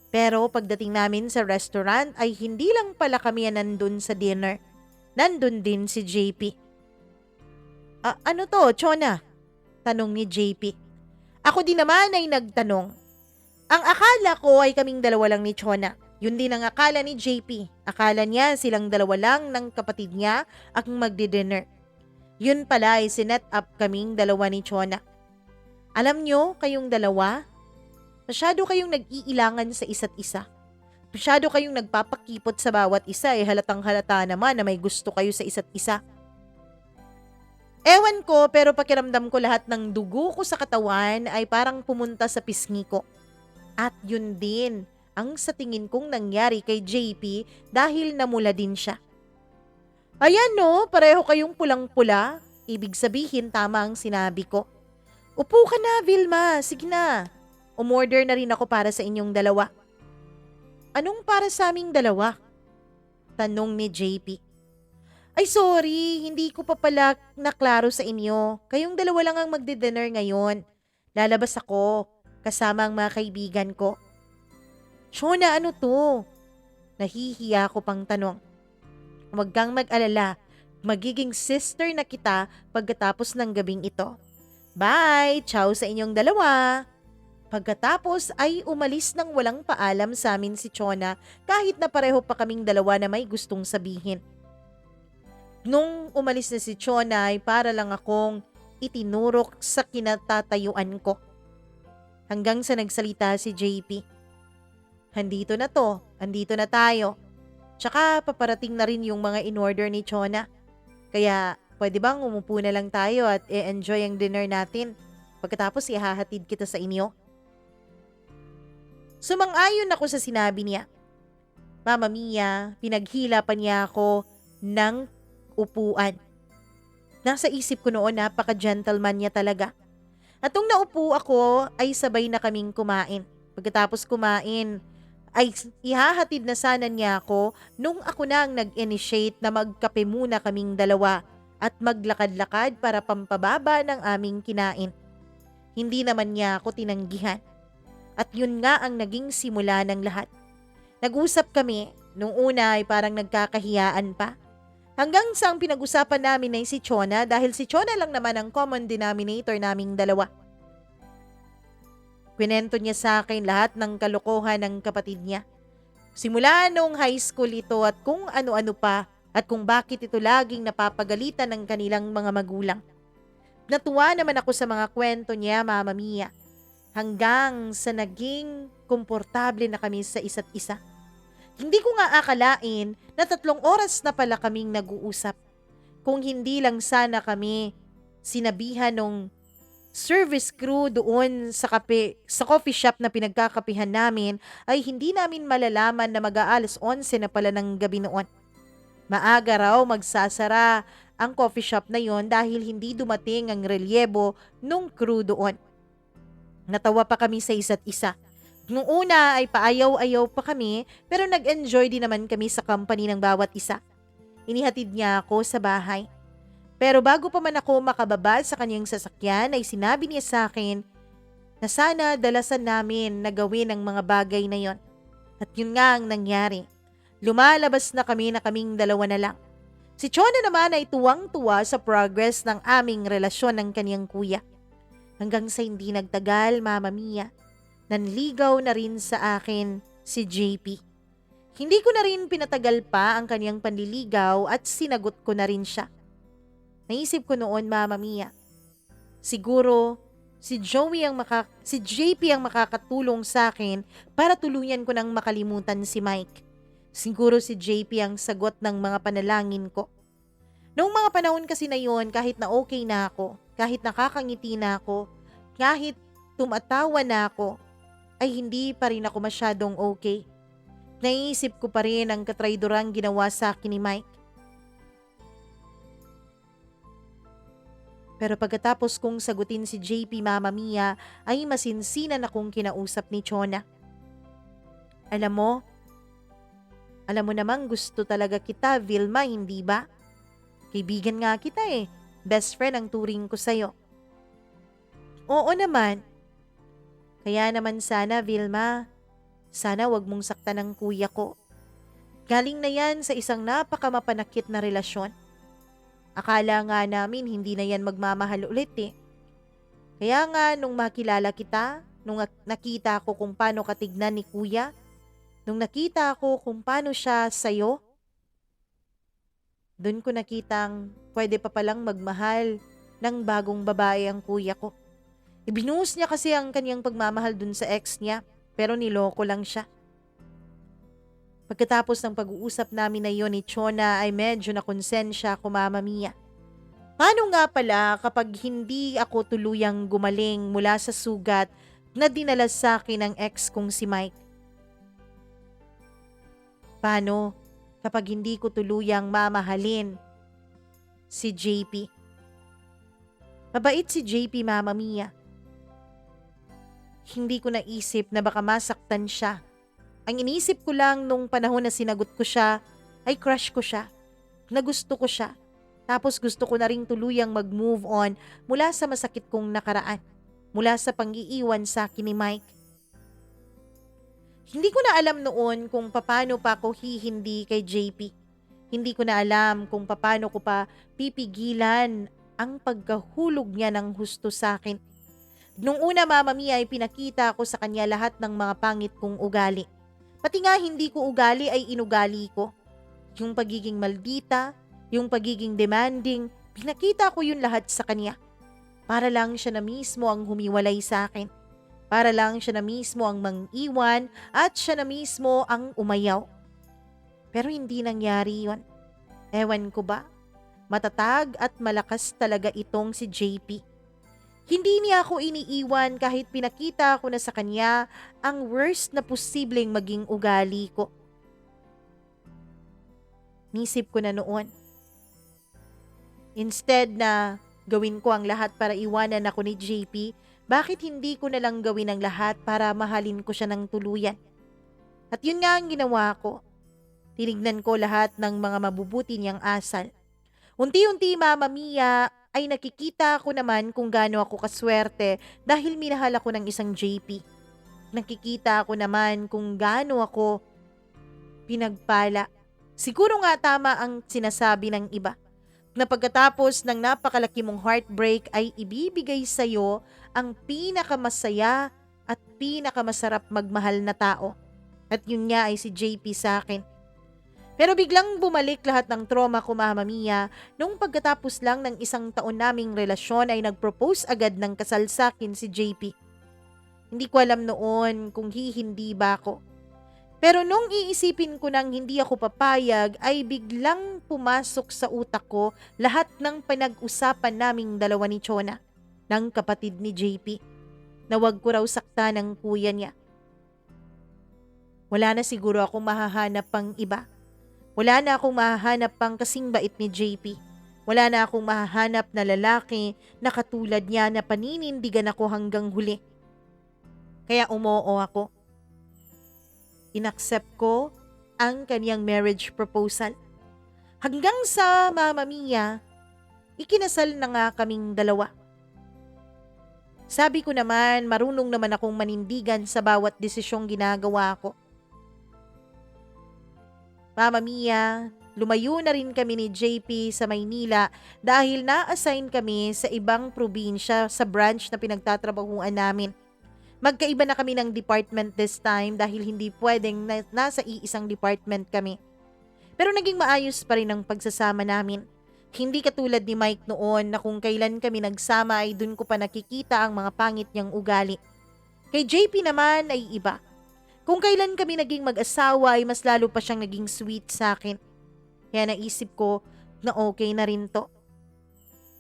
A: Pero pagdating namin sa restaurant ay hindi lang pala kami nandun sa dinner. Nandun din si JP. Ano to, Chona? Tanong ni JP. Ako din naman ay nagtanong. Ang akala ko ay kaming dalawa lang ni Chona. Yun din ang akala ni JP. Akala niya silang dalawa lang ng kapatid niya ang magdi-dinner. Yun pala ay sinet up kaming dalawa ni Chona. Alam nyo, kayong dalawa, masyado kayong nag-iilangan sa isa't isa. Masyado kayong nagpapakipot sa bawat isa halatang halata naman na may gusto kayo sa isa't isa. Ewan ko pero pakiramdam ko lahat ng dugo ko sa katawan ay parang pumunta sa pisngi ko. At yun din ang sa tingin kong nangyari kay JP dahil namula din siya. Ayan no, pareho kayong pulang-pula. Ibig sabihin tama ang sinabi ko. Upo ka na, Vilma. Sige na. Umorder na rin ako para sa inyong dalawa. Anong para sa aming dalawa? Tanong ni JP. Ay sorry, hindi ko pa pala naklaro sa inyo. Kayong dalawa lang ang magdi-dinner ngayon. Lalabas ako, kasama ang mga kaibigan ko. Shona, ano to? Nahihiya ko pang tanong. Huwag kang mag-alala, magiging sister na kita pagkatapos ng gabing ito. Bye! Ciao sa inyong dalawa! Pagkatapos ay umalis ng walang paalam sa amin si Chona kahit na pareho pa kaming dalawa na may gustong sabihin. Nung umalis na si Chona ay para lang akong itinurok sa kinatatayuan ko. Hanggang sa nagsalita si JP. Andito na to, andito na tayo. Tsaka paparating na rin yung mga in-order ni Chona. Kaya pwede bang umupo na lang tayo at i-enjoy ang dinner natin? Pagkatapos ihahatid kita sa inyo. Sumang-ayon ako sa sinabi niya. Mama Mia, pinaghila pa niya ako ng upuan. Nasa isip ko noon napaka-gentleman niya talaga. At nung naupo ako ay sabay na kaming kumain. Pagkatapos kumain ay ihahatid na sana niya ako nung ako na ang nag-initiate na magkape muna kaming dalawa at maglakad-lakad para pampababa ng aming kinain. Hindi naman niya ako tinanggihan. At yun nga ang naging simula ng lahat. Nag-usap kami, nung una ay parang nagkakahiyaan pa. Hanggang sa ang pinag-usapan namin ay si Chona dahil si Chona lang naman ang common denominator naming dalawa. Kwento niya sa akin lahat ng kalokohan ng kapatid niya. Simula noong high school ito at kung ano-ano pa at kung bakit ito laging napapagalitan ng kanilang mga magulang. Natuwa naman ako sa mga kwento niya, Mama Mia. Hanggang sa naging komportable na kami sa isa't isa. Hindi ko nga akalain na 3 oras na pala kaming nag-uusap. Kung hindi lang sana kami sinabihan nung service crew doon sa coffee shop na pinagkakapihan namin ay hindi namin malalaman na mag-aalas 11 na pala ng gabi noon. Maaga raw magsasara ang coffee shop na yon dahil hindi dumating ang relyebo nung crew doon. Natawa pa kami sa isa't isa. Nung una ay paayaw-ayaw pa kami pero nag-enjoy din naman kami sa company ng bawat isa. Inihatid niya ako sa bahay. Pero bago pa man ako makababa sa kanyang sasakyan ay sinabi niya sa akin na sana dalasan namin na gawin ang mga bagay na yon. At yun nga ang nangyari. Lumalabas na kami na kaming dalawa na lang. Si Chona naman ay tuwang-tuwa sa progress ng aming relasyon ng kaniyang kuya. Hanggang sa hindi nagtagal, Mama Mia, nanligaw na rin sa akin si JP. Hindi ko na rin pinatagal pa ang kaniyang panliligaw at sinagot ko na rin siya. Naisip ko noon, Mama Mia, siguro si JP ang makakatulong sa akin para tuluyan ko nang makalimutan si Mike. Siguro si JP ang sagot ng mga panalangin ko. Noong mga panahon kasi na yon, kahit na okay na ako, kahit nakakangiti na ako, kahit tumatawa na ako, ay hindi pa rin ako masyadong okay. Naisip ko pa rin ang katraidorang ginawa sa akin ni Mike. Pero pagkatapos kong sagutin si JP, Mama Mia, ay masinsinan akong kinausap ni Chona. Alam mo namang gusto talaga kita, Vilma, hindi ba? Kaibigan nga kita eh. Best friend ang turing ko sa'yo. Oo naman. Kaya naman sana, Vilma, sana wag mong saktan ng kuya ko. Galing na yan sa isang napakamapanakit na relasyon. Akala nga namin hindi na yan magmamahal ulit eh. Kaya nga nung makilala kita, nung nakita ko kung paano katignan ni kuya, nung nakita ko kung paano siya sa'yo, doon ko nakitang pwede pa palang magmahal ng bagong babae ang kuya ko. Ibinuhos niya kasi ang kanyang pagmamahal dun sa ex niya, pero niloko lang siya. Pagkatapos ng pag-uusap namin na yon ni Chona ay medyo nakonsensya ako, Mama Mia. Paano nga pala kapag hindi ako tuluyang gumaling mula sa sugat na dinala sa akin ng ex kong si Mike? Paano kapag hindi ko tuluyang mamahalin si JP? Mabait si JP, Mama Mia. Hindi ko naisip na baka masaktan siya. Ang inisip ko lang nung panahon na sinagot ko siya ay crush ko siya, na gusto ko siya. Tapos gusto ko na ring tuluyang mag-move on mula sa masakit kong nakaraan, mula sa pang-iiwan sa akin ni Mike. Hindi ko na alam noon kung paano pa ako hihindi kay JP. Hindi ko na alam kung paano ko pa pipigilan ang pagkahulog niya ng husto sa akin. Nung una, Mama Mia, ay pinakita ko sa kanya lahat ng mga pangit kong ugali. Pati nga hindi ko ugali ay inugali ko. Yung pagiging maldita, yung pagiging demanding, pinakita ko yun lahat sa kanya. Para lang siya na mismo ang humiwalay sa akin. Para lang siya na mismo ang mang-iwan at siya na mismo ang umayaw. Pero hindi nangyari yon. Ewan ko ba? Matatag at malakas talaga itong si JP. Hindi niya ako iniiwan kahit pinakita ko na sa kanya ang worst na posibleng maging ugali ko. Nisip ko na noon. Instead na gawin ko ang lahat para iwanan ako ni JP, bakit hindi ko na lang gawin ang lahat para mahalin ko siya ng tuluyan? At yun nga ang ginawa ko. Tinignan ko lahat ng mga mabubuti niyang asal. Unti-unti, Mama Mia, ay nakikita ko naman kung gaano ako kaswerte dahil minahal ako ng isang JP. Nakikita ko naman kung gaano ako pinagpala. Siguro nga tama ang sinasabi ng iba, na pagkatapos ng napakalaki mong heartbreak ay ibibigay sa'yo ang pinakamasaya at pinakamasarap magmahal na tao. At yun nga ay si JP sa akin. Pero biglang bumalik lahat ng trauma ko, Mama Mia, nung pagkatapos lang ng 1 taon naming relasyon ay nag-propose agad ng kasal sa akin si JP. Hindi ko alam noon kung hihindi ba ako. Pero nung iisipin ko nang hindi ako papayag ay biglang pumasok sa utak ko lahat ng pinag-usapan naming dalawa ni Chona, ng kapatid ni JP, na wag ko raw sakta ng kuya niya. Wala na siguro akong mahahanap pang iba. Wala na akong mahahanap pang kasing bait ni JP. Wala na akong mahahanap na lalaki na katulad niya na paninindigan ako hanggang huli. Kaya umoo ako. Inaccept ko ang kanyang marriage proposal. Hanggang sa, Mama Mia, ikinasal na nga kaming dalawa. Sabi ko naman, marunong naman akong manindigan sa bawat desisyong ginagawa ko. Mama Mia, Lumayo na rin kami ni JP sa Maynila dahil na-assign kami sa ibang probinsya sa branch na pinagtatrabahuan namin. Magkaiba na kami ng department this time dahil hindi pwedeng nasa iisang department kami. Pero naging maayos pa rin ang pagsasama namin. Hindi katulad ni Mike noon na kung kailan kami nagsama ay dun ko pa nakikita ang mga pangit niyang ugali. Kay JP naman ay iba. Kung kailan kami naging mag-asawa ay mas lalo pa siyang naging sweet sa akin. Kaya naisip ko na okay na rin to.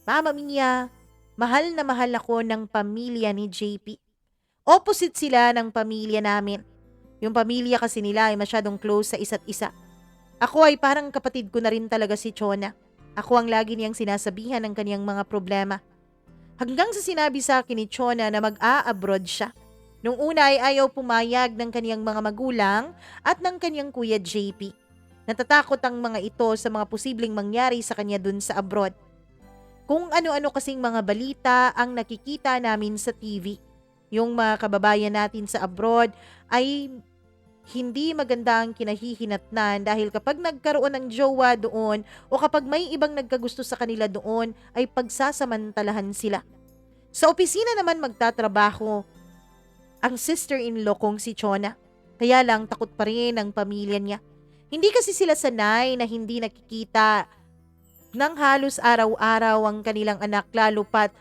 A: Mama Mia, mahal na mahal ako ng pamilya ni JP. Opposite sila ng pamilya namin. Yung pamilya kasi nila ay masyadong close sa isa't isa. Ako ay parang kapatid ko na rin talaga si Chona. Ako ang lagi niyang sinasabihan ng kaniyang mga problema. Hanggang sa sinabi sa akin ni Chona na mag-a-abroad siya. Nung una ay ayaw pumayag ng kaniyang mga magulang at ng kaniyang kuya JP. Natatakot ang mga ito sa mga posibleng mangyari sa kanya dun sa abroad. Kung ano-ano kasing mga balita ang nakikita namin sa TV. Yung mga kababayan natin sa abroad ay hindi maganda ang kinahihinatnan dahil kapag nagkaroon ng jowa doon o kapag may ibang nagkagusto sa kanila doon ay pagsasamantalahan sila. Sa opisina naman magtatrabaho ang sister-in-law kong si Chona. Kaya lang takot pa rin ang pamilya niya. Hindi kasi sila sanay na hindi nakikita ng halos araw-araw ang kanilang anak lalo pat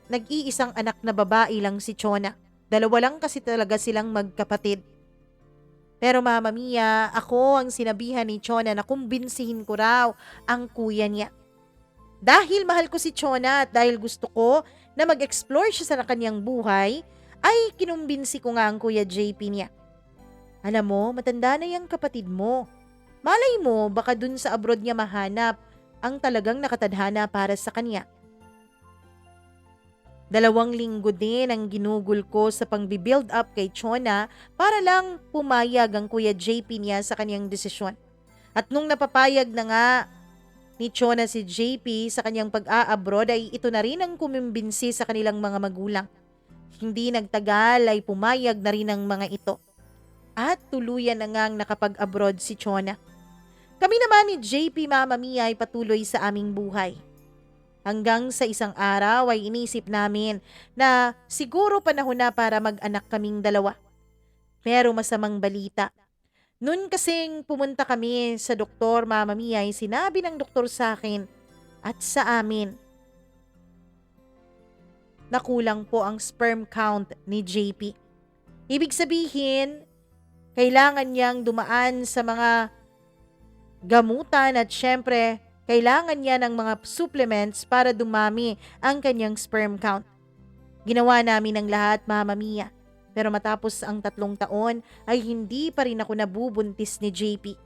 A: nag-iisang anak na babae lang si Chona. Dalawa lang kasi talaga silang magkapatid. Pero Mama Mia, ako ang sinabihan ni Chona na kumbinsihin ko raw ang kuya niya. Dahil mahal ko si Chona at dahil gusto ko na mag-explore siya sa kanyang buhay, ay kinumbinsi ko nga ang kuya JP niya. Alam mo, matanda na yung kapatid mo. Malay mo, baka dun sa abroad niya mahanap ang talagang nakatadhana para sa kanya. 2 linggo din ang ginugol ko sa pang-build up kay Chona para lang pumayag ang kuya JP niya sa kanyang desisyon. At nung napapayag na nga ni Chona si JP sa kanyang pag-a-abroad ay ito na rin ang kumimbinsi sa kanilang mga magulang. Hindi nagtagal ay pumayag na rin ang mga ito. At tuluyan na ngang nakapag-abroad si Chona. Kami naman ni JP Mama Mia ay patuloy sa aming buhay. Hanggang sa isang araw ay inisip namin na siguro panahon na para mag-anak kaming dalawa. Pero masamang balita. Noon kasing pumunta kami sa doktor Mama Mia ay sinabi ng doktor sa akin at sa amin na kulang po ang sperm count ni JP. Ibig sabihin, kailangan niyang dumaan sa mga gamutan at syempre, kailangan niya ng mga supplements para dumami ang kanyang sperm count. Ginawa namin ang lahat, Mama Mia. Pero matapos ang 3 taon ay hindi pa rin ako nabubuntis ni JP.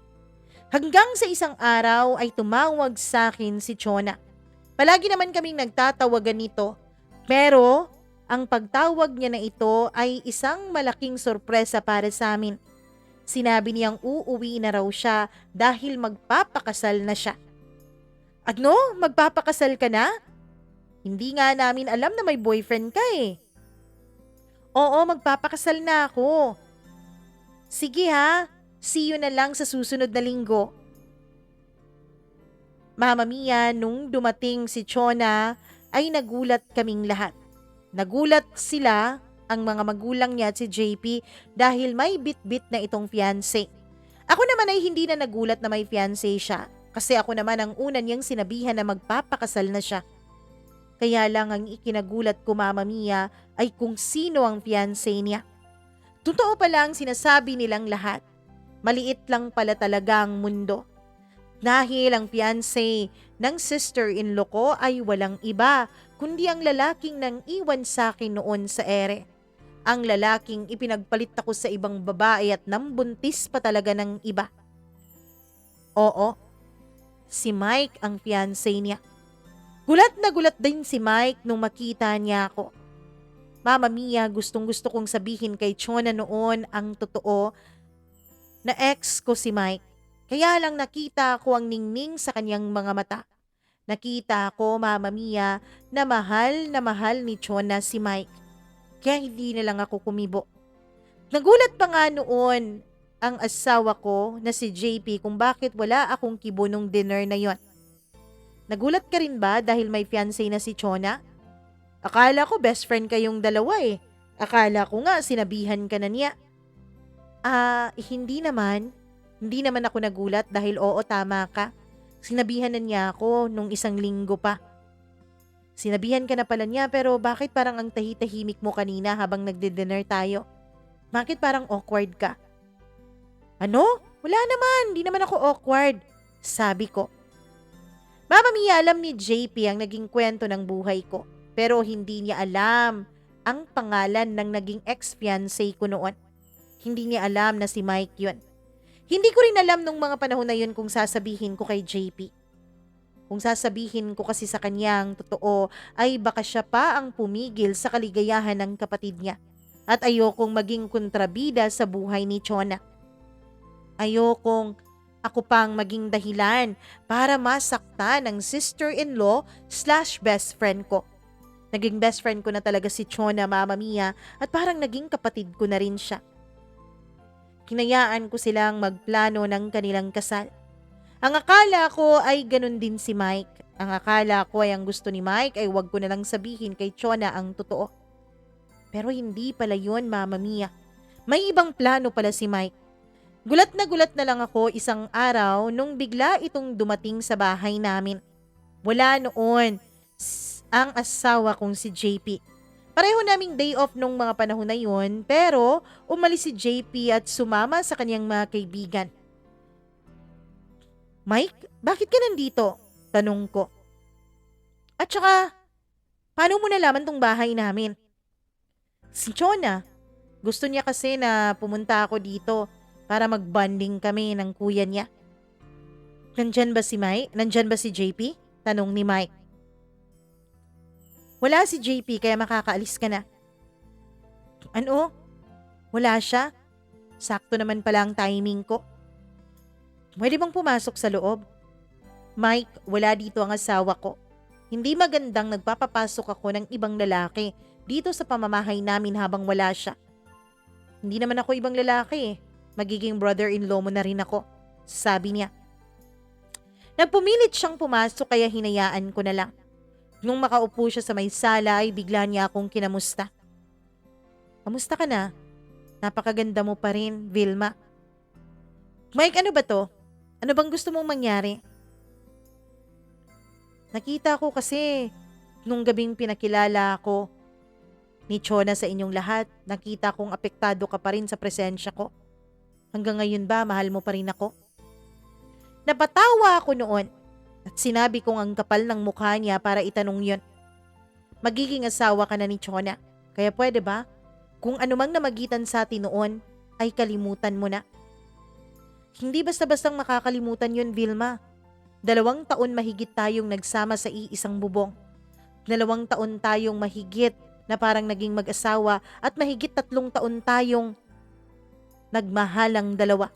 A: Hanggang sa isang araw ay tumawag sa akin si Chona. Palagi naman kaming nagtatawagan nito. Pero ang pagtawag niya na ito ay isang malaking sorpresa para sa amin. Sinabi niyang uuwi na raw siya dahil magpapakasal na siya. Ano? Magpapakasal ka na? Hindi nga namin alam na may boyfriend ka eh. Oo, magpapakasal na ako. Sige ha, see you na lang sa susunod na linggo. Mama Mia, nung dumating si Chona ay nagulat kaming lahat. Nagulat sila ang mga magulang niya at si JP dahil may bit-bit na itong fiancé. Ako naman ay hindi na nagulat na may fiancé siya. Kasi ako naman ang una niyang sinabihan na magpapakasal na siya. Kaya lang ang ikinagulat ko Mama Mia ay kung sino ang fiancé niya. Totoo pala ang sinasabi nilang lahat. Maliit lang pala talaga ang mundo. Dahil ang fiancé ng sister-in-law ko ay walang iba kundi ang lalaking nang iwan sa akin noon sa ere. Ang lalaking ipinagpalit ako sa ibang babae at nambuntis pa talaga ng iba. Oo. Si Mike ang fiancé niya. Gulat na gulat din si Mike nung makita niya ako. Mama Mia, gustong-gusto kong sabihin kay Chona noon ang totoo na ex ko si Mike. Kaya lang nakita ko ang ningning sa kanyang mga mata. Nakita ko, Mama Mia, na mahal ni Chona si Mike. Kaya hindi na lang ako kumibo. Nagulat pa nga noon ang asawa ko na si JP kung bakit wala akong kibo nung dinner na yon. Nagulat ka rin ba dahil may fiancé na si Chona? Akala ko best friend kayong dalawa eh. Akala ko nga sinabihan ka na niya. Hindi naman. Hindi naman ako nagulat dahil oo, tama ka. Sinabihan na niya ako nung 1 linggo pa. Sinabihan ka na pala niya, pero bakit parang ang tahi-tahimik mo kanina habang nagdi-dinner tayo? Bakit parang awkward ka? Ano? Wala naman, di naman ako awkward. Sabi ko. Mama Mia, alam ni JP ang naging kwento ng buhay ko. Pero hindi niya alam ang pangalan ng naging ex-fiancé ko noon. Hindi niya alam na si Mike yun. Hindi ko rin alam nung mga panahon na yun kung sasabihin ko kay JP. Kung sasabihin ko kasi sa kanyang totoo, ay baka siya pa ang pumigil sa kaligayahan ng kapatid niya. At ayokong maging kontrabida sa buhay ni Chona. Ayokong ako pang maging dahilan para masaktan ng sister-in-law/best friend ko. Naging best friend ko na talaga si Chona, Mama Mia, at parang naging kapatid ko na rin siya. Hinayaan ko silang magplano ng kanilang kasal. Ang akala ko ay ganun din si Mike. Ang akala ko ay ang gusto ni Mike ay wag ko na lang sabihin kay Chona ang totoo. Pero hindi pala yun, Mama Mia. May ibang plano pala si Mike. Gulat na lang ako isang araw nung bigla itong dumating sa bahay namin. Wala noon ang asawa kong si JP. Pareho naming day off nung mga panahon na yun, pero umalis si JP at sumama sa kanyang mga kaibigan. Mike, bakit ka nandito? Tanong ko. At saka, paano mo nalaman tong bahay namin? Si Chona, gusto niya kasi na pumunta ako dito para mag-bonding kami ng kuya niya. Nandyan ba si Mike? Nandyan ba si JP? Tanong ni Mike. Wala si JP kaya makakaalis ka na. Ano? Wala siya? Sakto naman pala ang timing ko. Pwede bang pumasok sa loob? Mike, wala dito ang asawa ko. Hindi magandang nagpapapasok ako ng ibang lalaki dito sa pamamahay namin habang wala siya. Hindi naman ako ibang lalaki eh. Magiging brother-in-law mo na rin ako, sabi niya. Nagpumilit siyang pumasok kaya hinayaan ko na lang. Nung makaupo siya sa may sala ay bigla niya akong kinamusta. Kamusta ka na? Napakaganda mo pa rin, Vilma. Mike, ano ba to? Ano bang gusto mong mangyari? Nakita ko kasi nung gabing pinakilala ako ni Chona sa inyong lahat, nakita kong apektado ka pa rin sa presensya ko. Hanggang ngayon ba, mahal mo pa rin ako? Napatawa ako noon. At sinabi kong ang kapal ng mukha niya para itanong yun. Magiging asawa ka na ni Chona. Kaya pwede ba? Kung anumang namagitan sa atin noon, ay kalimutan mo na. Hindi basta-bastang makakalimutan yun, Vilma. 2 taon mahigit tayong nagsama sa iisang bubong. 2 taon tayong mahigit na parang naging mag-asawa at mahigit 3 taon tayong nagmahalang dalawa.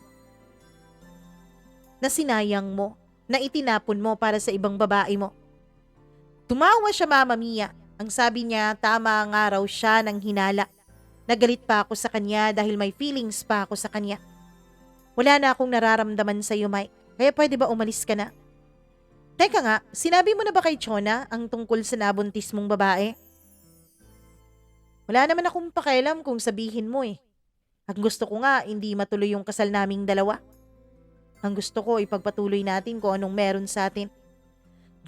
A: Na sinayang mo. Na itinapon mo para sa ibang babae mo. Tumawa siya, Mama Mia. Ang sabi niya, tama nga raw siya ng hinala. Nagalit pa ako sa kanya dahil may feelings pa ako sa kanya. Wala na akong nararamdaman sa iyo, Mike. Kaya pwede ba umalis ka na? Teka nga, sinabi mo na ba kay Chona ang tungkol sa nabuntis mong babae? Wala naman akong pakialam kung sabihin mo eh. Ang gusto ko nga, hindi matuloy yung kasal naming dalawa. Ang gusto ko, ipagpatuloy natin kung anong meron sa atin.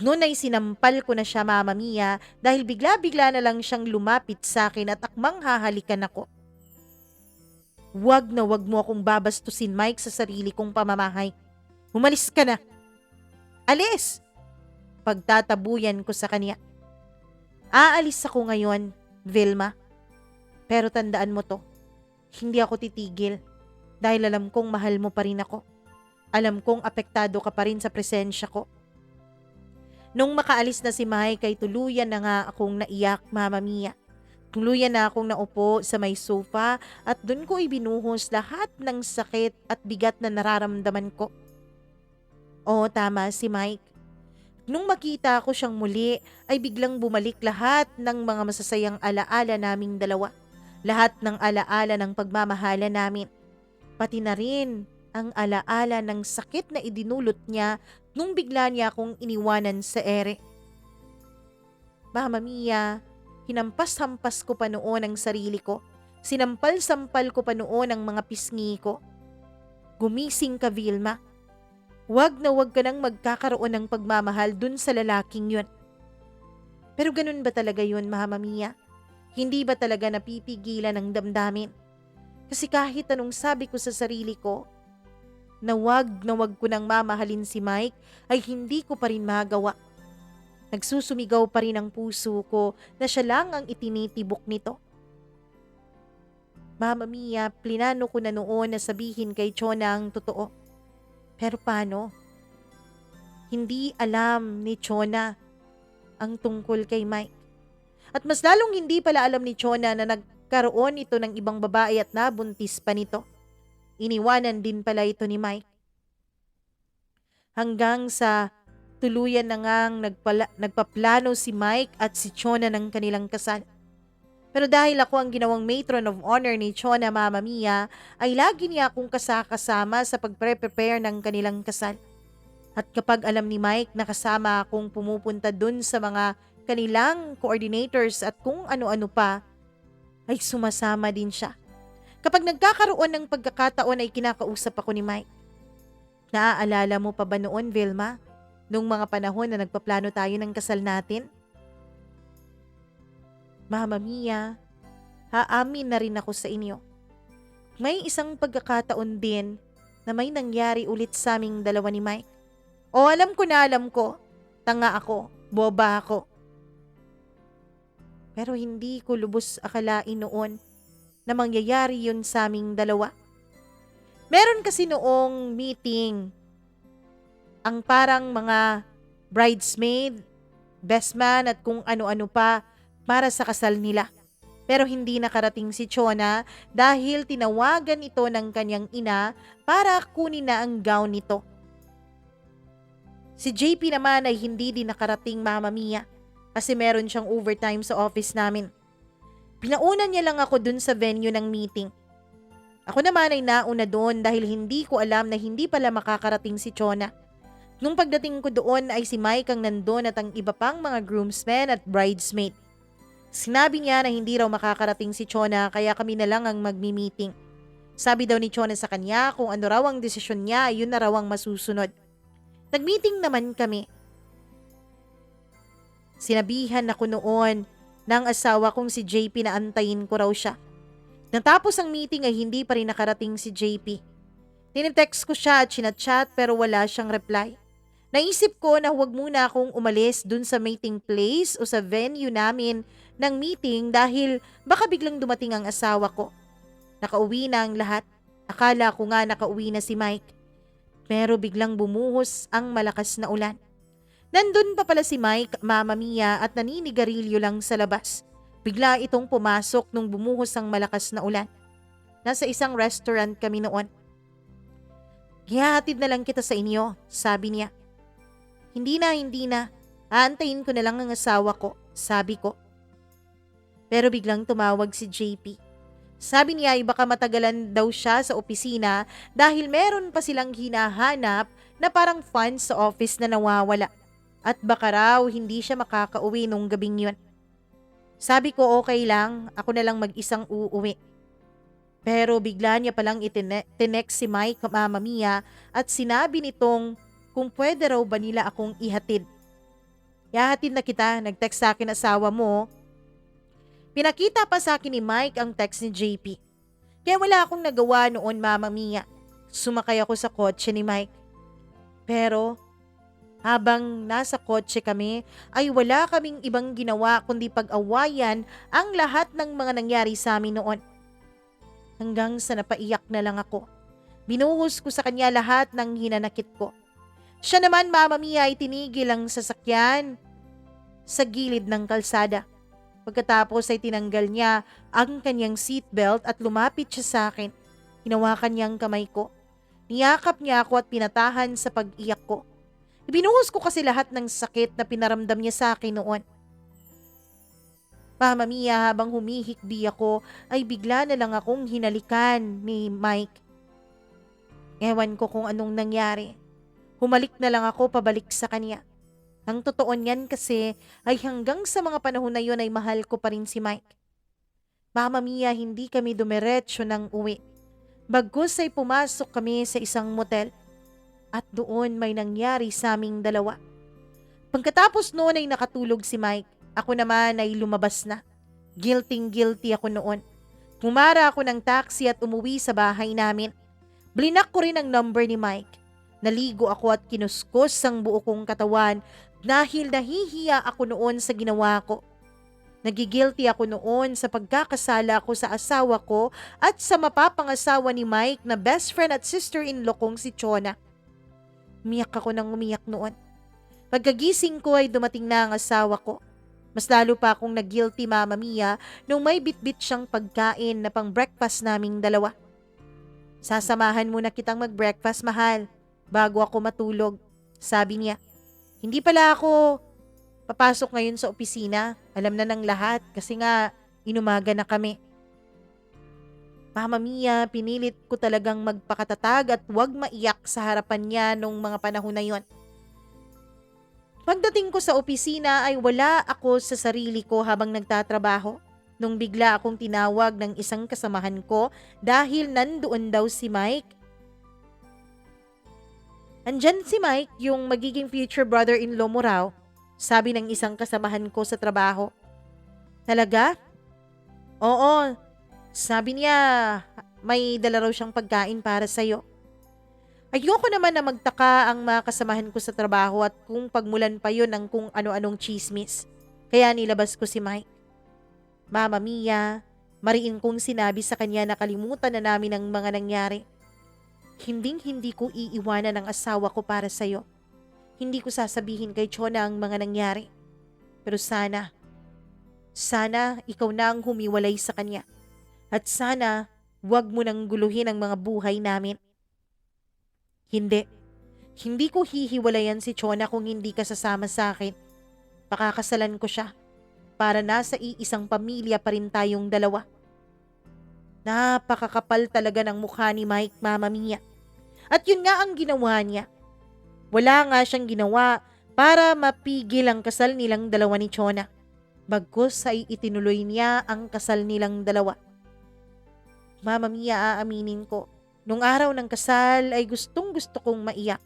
A: Noon ay sinampal ko na siya, Mama Mia, dahil bigla-bigla na lang siyang lumapit sa akin at akmang hahalikan ako. Wag na wag mo akong babastusin, Mike, sa sarili kong pamamahay. Umalis ka na. Alis! Pagtatabuyan ko sa kanya. Aalis ako ngayon, Vilma. Pero tandaan mo to, hindi ako titigil dahil alam kong mahal mo pa rin ako. Alam kong apektado ka pa rin sa presensya ko. Nung makaalis na si Mike ay tuluyan na nga akong naiyak, Mama Mia. Tuluyan na akong naupo sa may sofa at dun ko ibinuhos lahat ng sakit at bigat na nararamdaman ko. Oo, tama si Mike. Nung makita ko siyang muli ay biglang bumalik lahat ng mga masasayang alaala naming dalawa. Lahat ng alaala ng pagmamahala namin. pati na rin ang alaala ng sakit na idinulot niya nung bigla niya akong iniwanan sa ere. Mama Mia, hinampas-hampas ko pa noon ang sarili ko. Sinampal-sampal ko pa noon ang mga pisngi ko. Gumising ka, Vilma. Huwag na huwag ka nang magkakaroon ng pagmamahal dun sa lalaking yun. Pero ganun ba talaga yun, Mama Mia? Hindi ba talaga napipigilan ang damdamin? Kasi kahit anong sabi ko sa sarili ko, na wag ko nang mamahalin si Mike, ay hindi ko pa rin magawa. Nagsusumigaw pa rin ang puso ko na siya lang ang itinitibok nito. Mama Mia, plinano ko na noon na sabihin kay Chona ang totoo. Pero paano? Hindi alam ni Chona ang tungkol kay Mike. At mas lalong hindi pala alam ni Chona na nagkaroon ito ng ibang babae at nabuntis pa nito. Iniwanan din pala ito ni Mike. Hanggang sa tuluyan na ngang nagpaplano si Mike at si Chona ng kanilang kasal. Pero dahil ako ang ginawang matron of honor ni Chona, Mama Mia, ay lagi niya akong kasama sa pagpre-prepare ng kanilang kasal. At kapag alam ni Mike na kasama akong pumupunta dun sa mga kanilang coordinators at kung ano-ano pa, ay sumasama din siya. Kapag nagkakaroon ng pagkakataon ay kinakausap ako ni Mike. Naaalala mo pa ba noon, Vilma? Nung mga panahon na nagpaplano tayo ng kasal natin? Mama Mia, haamin na rin ako sa inyo. May isang pagkakataon din na may nangyari ulit sa aming dalawa ni Mike. O alam ko, tanga ako, boba ako. Pero hindi ko lubos akalain noon na mangyayari yun sa aming dalawa. Meron kasi noong meeting, ang parang mga bridesmaid, best man at kung ano-ano pa para sa kasal nila. Pero hindi nakarating si Chona dahil tinawagan ito ng kanyang ina para kunin na ang gown nito. Si JP naman ay hindi din nakarating, Mama Mia, kasi meron siyang overtime sa office namin. Pinauna niya lang ako dun sa venue ng meeting. Ako naman ay nauna doon dahil hindi ko alam na hindi pala makakarating si Chona. Nung pagdating ko doon ay si Mike ang nandun at ang iba pang mga groomsmen at bridesmaid. Sinabi niya na hindi raw makakarating si Chona kaya kami na lang ang magmi-meeting. Sabi daw ni Chona sa kanya kung ano raw ang desisyon niya ay yun na raw ang masusunod. Nag-meeting naman kami. Sinabihan ako noon ng asawa kong si JP na antayin ko raw siya. Natapos ang meeting ay hindi pa rin nakarating si JP. Tinetext ko siya at chinachat pero wala siyang reply. Naisip ko na huwag muna akong umalis dun sa meeting place o sa venue namin ng meeting dahil baka biglang dumating ang asawa ko. Nakauwi na ang lahat. Akala ko nga nakauwi na si Mike. Pero biglang bumuhos ang malakas na ulan. Nandun pa pala si Mike, Mama Mia, at naninigarilyo lang sa labas. Bigla itong pumasok nung bumuhos ang malakas na ulan. Nasa isang restaurant kami noon. "Hihatid na lang kita sa inyo," sabi niya. Hindi na. Aantayin ko na lang ang asawa ko, sabi ko. Pero biglang tumawag si JP. Sabi niya ay baka matagalan daw siya sa opisina dahil meron pa silang hinahanap na parang funds sa office na nawawala. At baka raw hindi siya makakauwi nung gabing yun. Sabi ko okay lang, ako na lang mag-isang uuwi. Pero bigla niya palang itinext si Mike, Mama Mia, at sinabi nitong kung pwede raw ba nila akong ihatid. "Ihahatid na kita," nag-text sa akin asawa mo. Pinakita pa sa akin ni Mike ang text ni JP. Kaya wala akong nagawa noon, Mama Mia. Sumakay ako sa kotse ni Mike. Pero habang nasa kotse kami ay wala kaming ibang ginawa kundi pag-awayan ang lahat ng mga nangyari sa amin noon. Hanggang sa napaiyak na lang ako. Binuhos ko sa kanya lahat ng hinanakit ko. Siya naman, Mama Mia, ay tinigil ang sasakyan sa gilid ng kalsada. Pagkatapos ay tinanggal niya ang kanyang seatbelt at lumapit siya sa akin. Hinawakan niya ang kamay ko. Niyakap niya ako at pinatahan sa pag-iyak ko. Ibinuhos ko kasi lahat ng sakit na pinaramdam niya sa akin noon. Mama Mia, habang humihikbi ako ay bigla na lang akong hinalikan ni Mike. Ewan ko kung anong nangyari. Humalik na lang ako pabalik sa kanya. Ang totoo niyan kasi ay hanggang sa mga panahon na yun ay mahal ko pa rin si Mike. Mama Mia, hindi kami dumiretso ng uwi. Bagkus ay pumasok kami sa isang motel at doon may nangyari sa aming dalawa. Pagkatapos noon ay nakatulog si Mike. Ako naman ay lumabas na. Guilty ako noon. Pumara ako ng taxi at umuwi sa bahay namin. Blinak ko rin ang number ni Mike. Naligo ako at kinuskos ang buo kong katawan dahil nahihiya ako noon sa ginawa ko. Nagigilty ako noon sa pagkakasala ko sa asawa ko at sa mapapangasawa ni Mike na best friend at sister-in-law kong si Chona. Umiyak ako ng umiyak noon. Pagkagising ko ay dumating na ang asawa ko. Mas lalo pa akong nag-guilty, Mama Mia, nung may bitbit siyang pagkain na pang breakfast naming dalawa. Sasamahan muna kitang mag-breakfast, mahal, bago ako matulog, sabi niya. Hindi pala ako papasok ngayon sa opisina. Alam na ng lahat kasi nga inumaga na kami. Mama Mia, pinilit ko talagang magpakatatag at huwag maiyak sa harapan niya nung mga panahon na yon. Pagdating ko sa opisina ay wala ako sa sarili ko habang nagtatrabaho nung bigla akong tinawag ng isang kasamahan ko dahil nandoon daw si Mike. Andyan si Mike, yung magiging future brother-in-law mo raw, sabi ng isang kasamahan ko sa trabaho. Talaga? Oo, sabi niya may dala raw siyang pagkain para sa'yo. Ayoko naman na magtaka ang mga kasamahan ko sa trabaho at kung pagmulan pa yun ng kung ano-anong chismis. Kaya nilabas ko si Mike. Mama Mia, mariin kong sinabi sa kanya na kalimutan na namin ang mga nangyari. Hinding-hindi ko iiwanan ang asawa ko para sa'yo. Hindi ko sasabihin kay Chona ang mga nangyari. Pero sana ikaw na ang humiwalay sa kanya. At sana wag mo nang guluhin ang mga buhay namin. Hindi ko hihiwalayan si Chona kung hindi ka sasama sa akin. Pakakasalan ko siya para nasa iisang pamilya pa rin tayong dalawa. Napakakapal talaga ng mukha ni Mike, Mama Mia. At yun nga ang ginawa niya. Wala nga siyang ginawa para mapigil ang kasal nilang dalawa ni Chona. Bagkus ay itinuloy niya ang kasal nilang dalawa. Mama Mia, aaminin ko, nung araw ng kasal ay gustong-gusto kong maiyak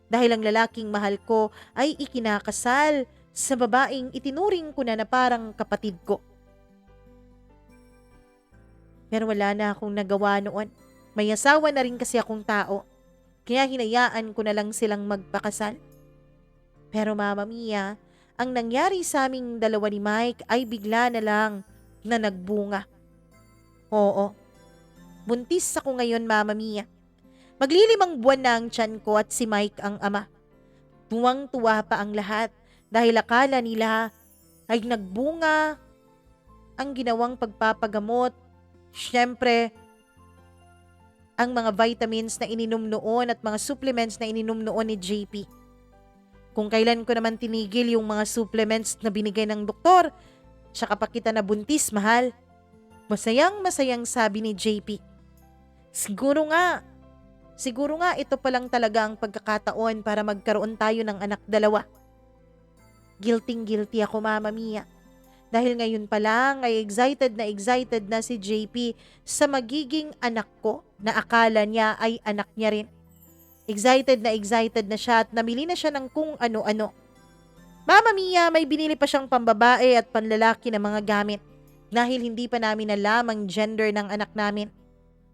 A: dahil ang lalaking mahal ko ay ikinakasal sa babaeng itinuring ko na parang kapatid ko. Pero wala na akong nagawa noon. May asawa na rin kasi akong tao, kaya hinayaan ko na lang silang magpakasal. Pero Mama Mia, ang nangyari sa aming dalawa ni Mike ay bigla na lang na nagbunga. Oo, buntis ako ngayon, Mama Mia. Maglilimang buwan na ang tiyan ko at si Mike ang ama. Tuwang-tuwa pa ang lahat dahil akala nila ay nagbunga ang ginawang pagpapagamot. Siyempre, ang mga vitamins na ininom noon at mga supplements na ininom noon ni JP. Kung kailan ko naman tinigil yung mga supplements na binigay ng doktor, tsaka pa kita nabuntis, mahal. Masayang sabi ni JP. Siguro nga ito pa lang talaga ang pagkakataon para magkaroon tayo ng anak dalawa. Guilty ako, Mama Mia. Dahil ngayon pa lang ay excited na si JP sa magiging anak ko na akala niya ay anak niya rin. Excited na siya at namili na siya ng kung ano-ano. Mama Mia, may binili pa siyang pambabae at panlalaki na mga gamit dahil hindi pa namin alam ang gender ng anak namin.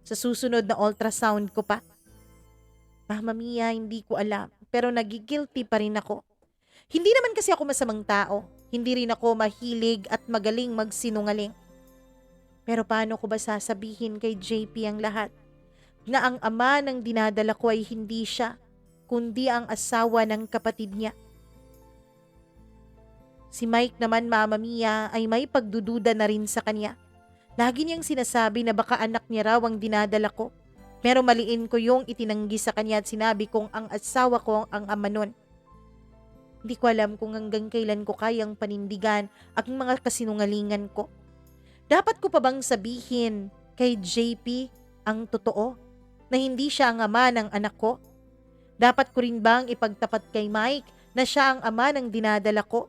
A: Sa susunod na ultrasound ko pa. Mama Mia, hindi ko alam pero nagigilty pa rin ako. Hindi naman kasi ako masamang tao. Hindi rin ako mahilig at magaling magsinungaling. Pero paano ko ba sasabihin kay JP ang lahat? Na ang ama ng dinadala ko ay hindi siya, kundi ang asawa ng kapatid niya. Si Mike naman, Mama Mia, ay may pagdududa na rin sa kanya. Lagi niyang sinasabi na baka anak niya raw ang dinadala ko. Pero maliin ko yung itinanggi sa kanya at sinabi kong ang asawa ko ang ama nun. Hindi ko alam kung hanggang kailan ko kayang panindigan ang mga kasinungalingan ko. Dapat ko pa bang sabihin kay JP ang totoo? na hindi siya ang ama ng anak ko? Dapat ko rin bang ipagtapat kay Mike na siya ang ama ng dinadala ko?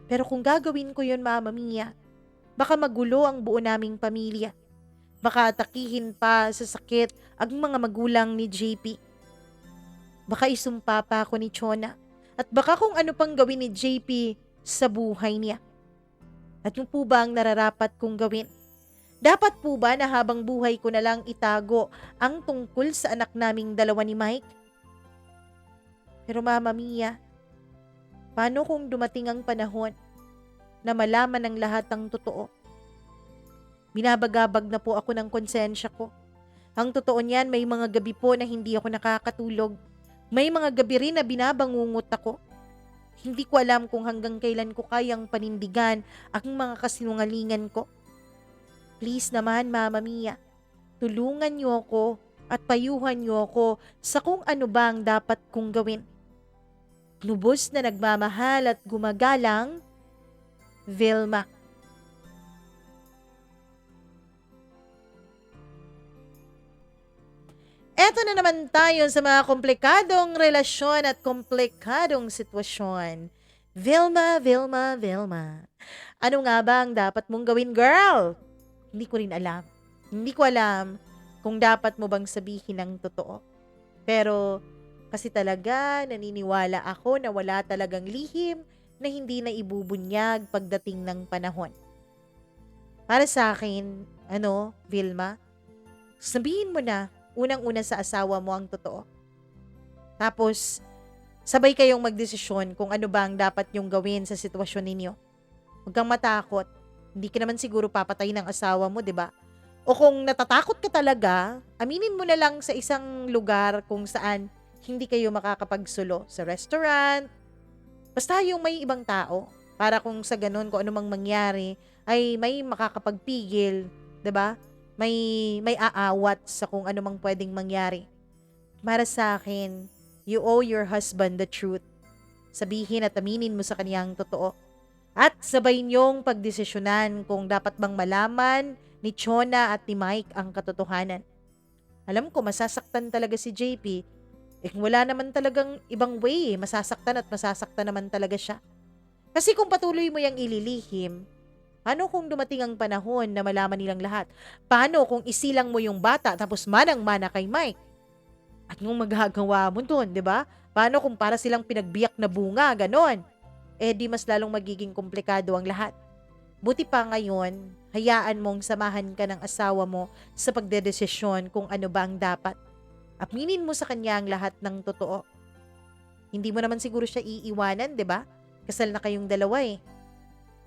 A: Pero kung gagawin ko yun, Mama Mia, baka magulo ang buo naming pamilya. Baka atakihin pa sa sakit ang mga magulang ni JP. Baka isumpa pa ako ni Chona. At baka kung ano pang gawin ni JP sa buhay niya. At yung po ba ang nararapat kong gawin? Dapat po ba na habang buhay ko na lang itago ang tungkol sa anak naming dalawa ni Mike? Pero Mama Mia, paano kung dumating ang panahon na malaman ng lahat ang totoo? Binabagabag na po ako ng konsensya ko. Ang totoo niyan, may mga gabi po na hindi ako nakakatulog. May mga gabi rin na binabangungot ako. Hindi ko alam kung hanggang kailan ko kayang panindigan ang mga kasinungalingan ko. Please naman, Mama Mia, tulungan niyo ako at payuhan niyo ako sa kung ano ba ang dapat kong gawin. Lubos na nagmamahal at gumagalang, Vilma. Eto na naman tayo sa mga komplikadong relasyon at komplikadong sitwasyon. Vilma, Vilma, Vilma. Ano nga ba ang dapat mong gawin, girl? Hindi ko rin alam. Hindi ko alam kung dapat mo bang sabihin ang totoo. Pero kasi talaga naniniwala ako na wala talagang lihim na hindi na ibubunyag pagdating ng panahon. Para sa akin, Vilma, sabihin mo na unang-una sa asawa mo ang totoo. Tapos, sabay kayong magdesisyon kung ano ba ang dapat nyong gawin sa sitwasyon ninyo. Huwag kang matakot. Hindi ka naman siguro papatay ng asawa mo, di ba? O kung natatakot ka talaga, aminin mo na lang sa isang lugar kung saan hindi kayo makakapagsulo. Sa restaurant, basta yung may ibang tao. Para kung sa ganun, kung anumang mangyari, ay may makakapagpigil, di ba? May aawat sa kung ano mang pwedeng mangyari. Para sa akin, you owe your husband the truth. Sabihin at aminin mo sa kanya ang totoo. At sabay niyong pagdesisyonan kung dapat bang malaman ni Chona at ni Mike ang katotohanan. Alam ko, masasaktan talaga si JP. Kung wala naman talagang ibang way, masasaktan naman talaga siya. Kasi kung patuloy mo yang ililihim, paano kung dumating ang panahon na malaman nilang lahat? Paano kung isilang mo yung bata tapos manang-mana kay Mike? At nung magagawa mo dun, di ba? Paano kung para silang pinagbiyak na bunga, ganon? Di mas lalong magiging komplikado ang lahat. Buti pa ngayon, hayaan mong samahan ka ng asawa mo sa pagdedesisyon kung ano ba ang dapat. Aminin mo sa kanya ang lahat ng totoo. Hindi mo naman siguro siya iiwanan, di ba? Kasal na kayong dalawa eh.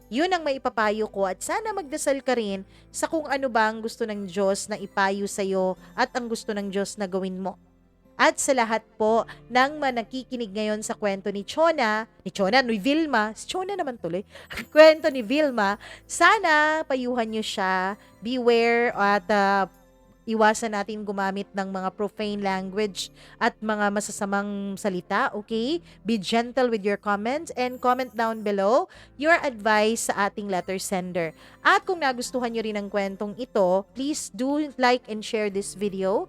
A: Yun ang maipapayo ko at sana magdasal ka rin sa kung ano ba ang gusto ng Diyos na ipayo sa'yo at ang gusto ng Diyos na gawin mo. At sa lahat po ng nakikinig ngayon sa kwento ni Vilma, si Chona naman tuloy, kwento ni Vilma, sana payuhan niyo siya, beware at iwasan natin gumamit ng mga profane language at mga masasamang salita, okay? Be gentle with your comments and comment down below your advice sa ating letter sender. At kung nagustuhan nyo rin ang kwentong ito, please do like and share this video.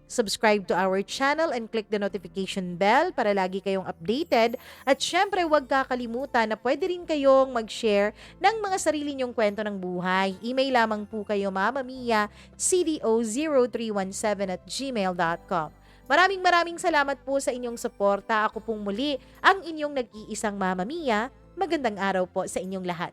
A: Subscribe to our channel and click the notification bell para lagi kayong updated. At syempre, huwag kakalimutan na pwede rin kayong mag-share ng mga sarili nyong kwento ng buhay. Email lamang po kayo mamamia.cdo0317@gmail.com. Maraming salamat po sa inyong suporta. Ako pong muli ang inyong nag-iisang Mama Mia. Magandang araw po sa inyong lahat.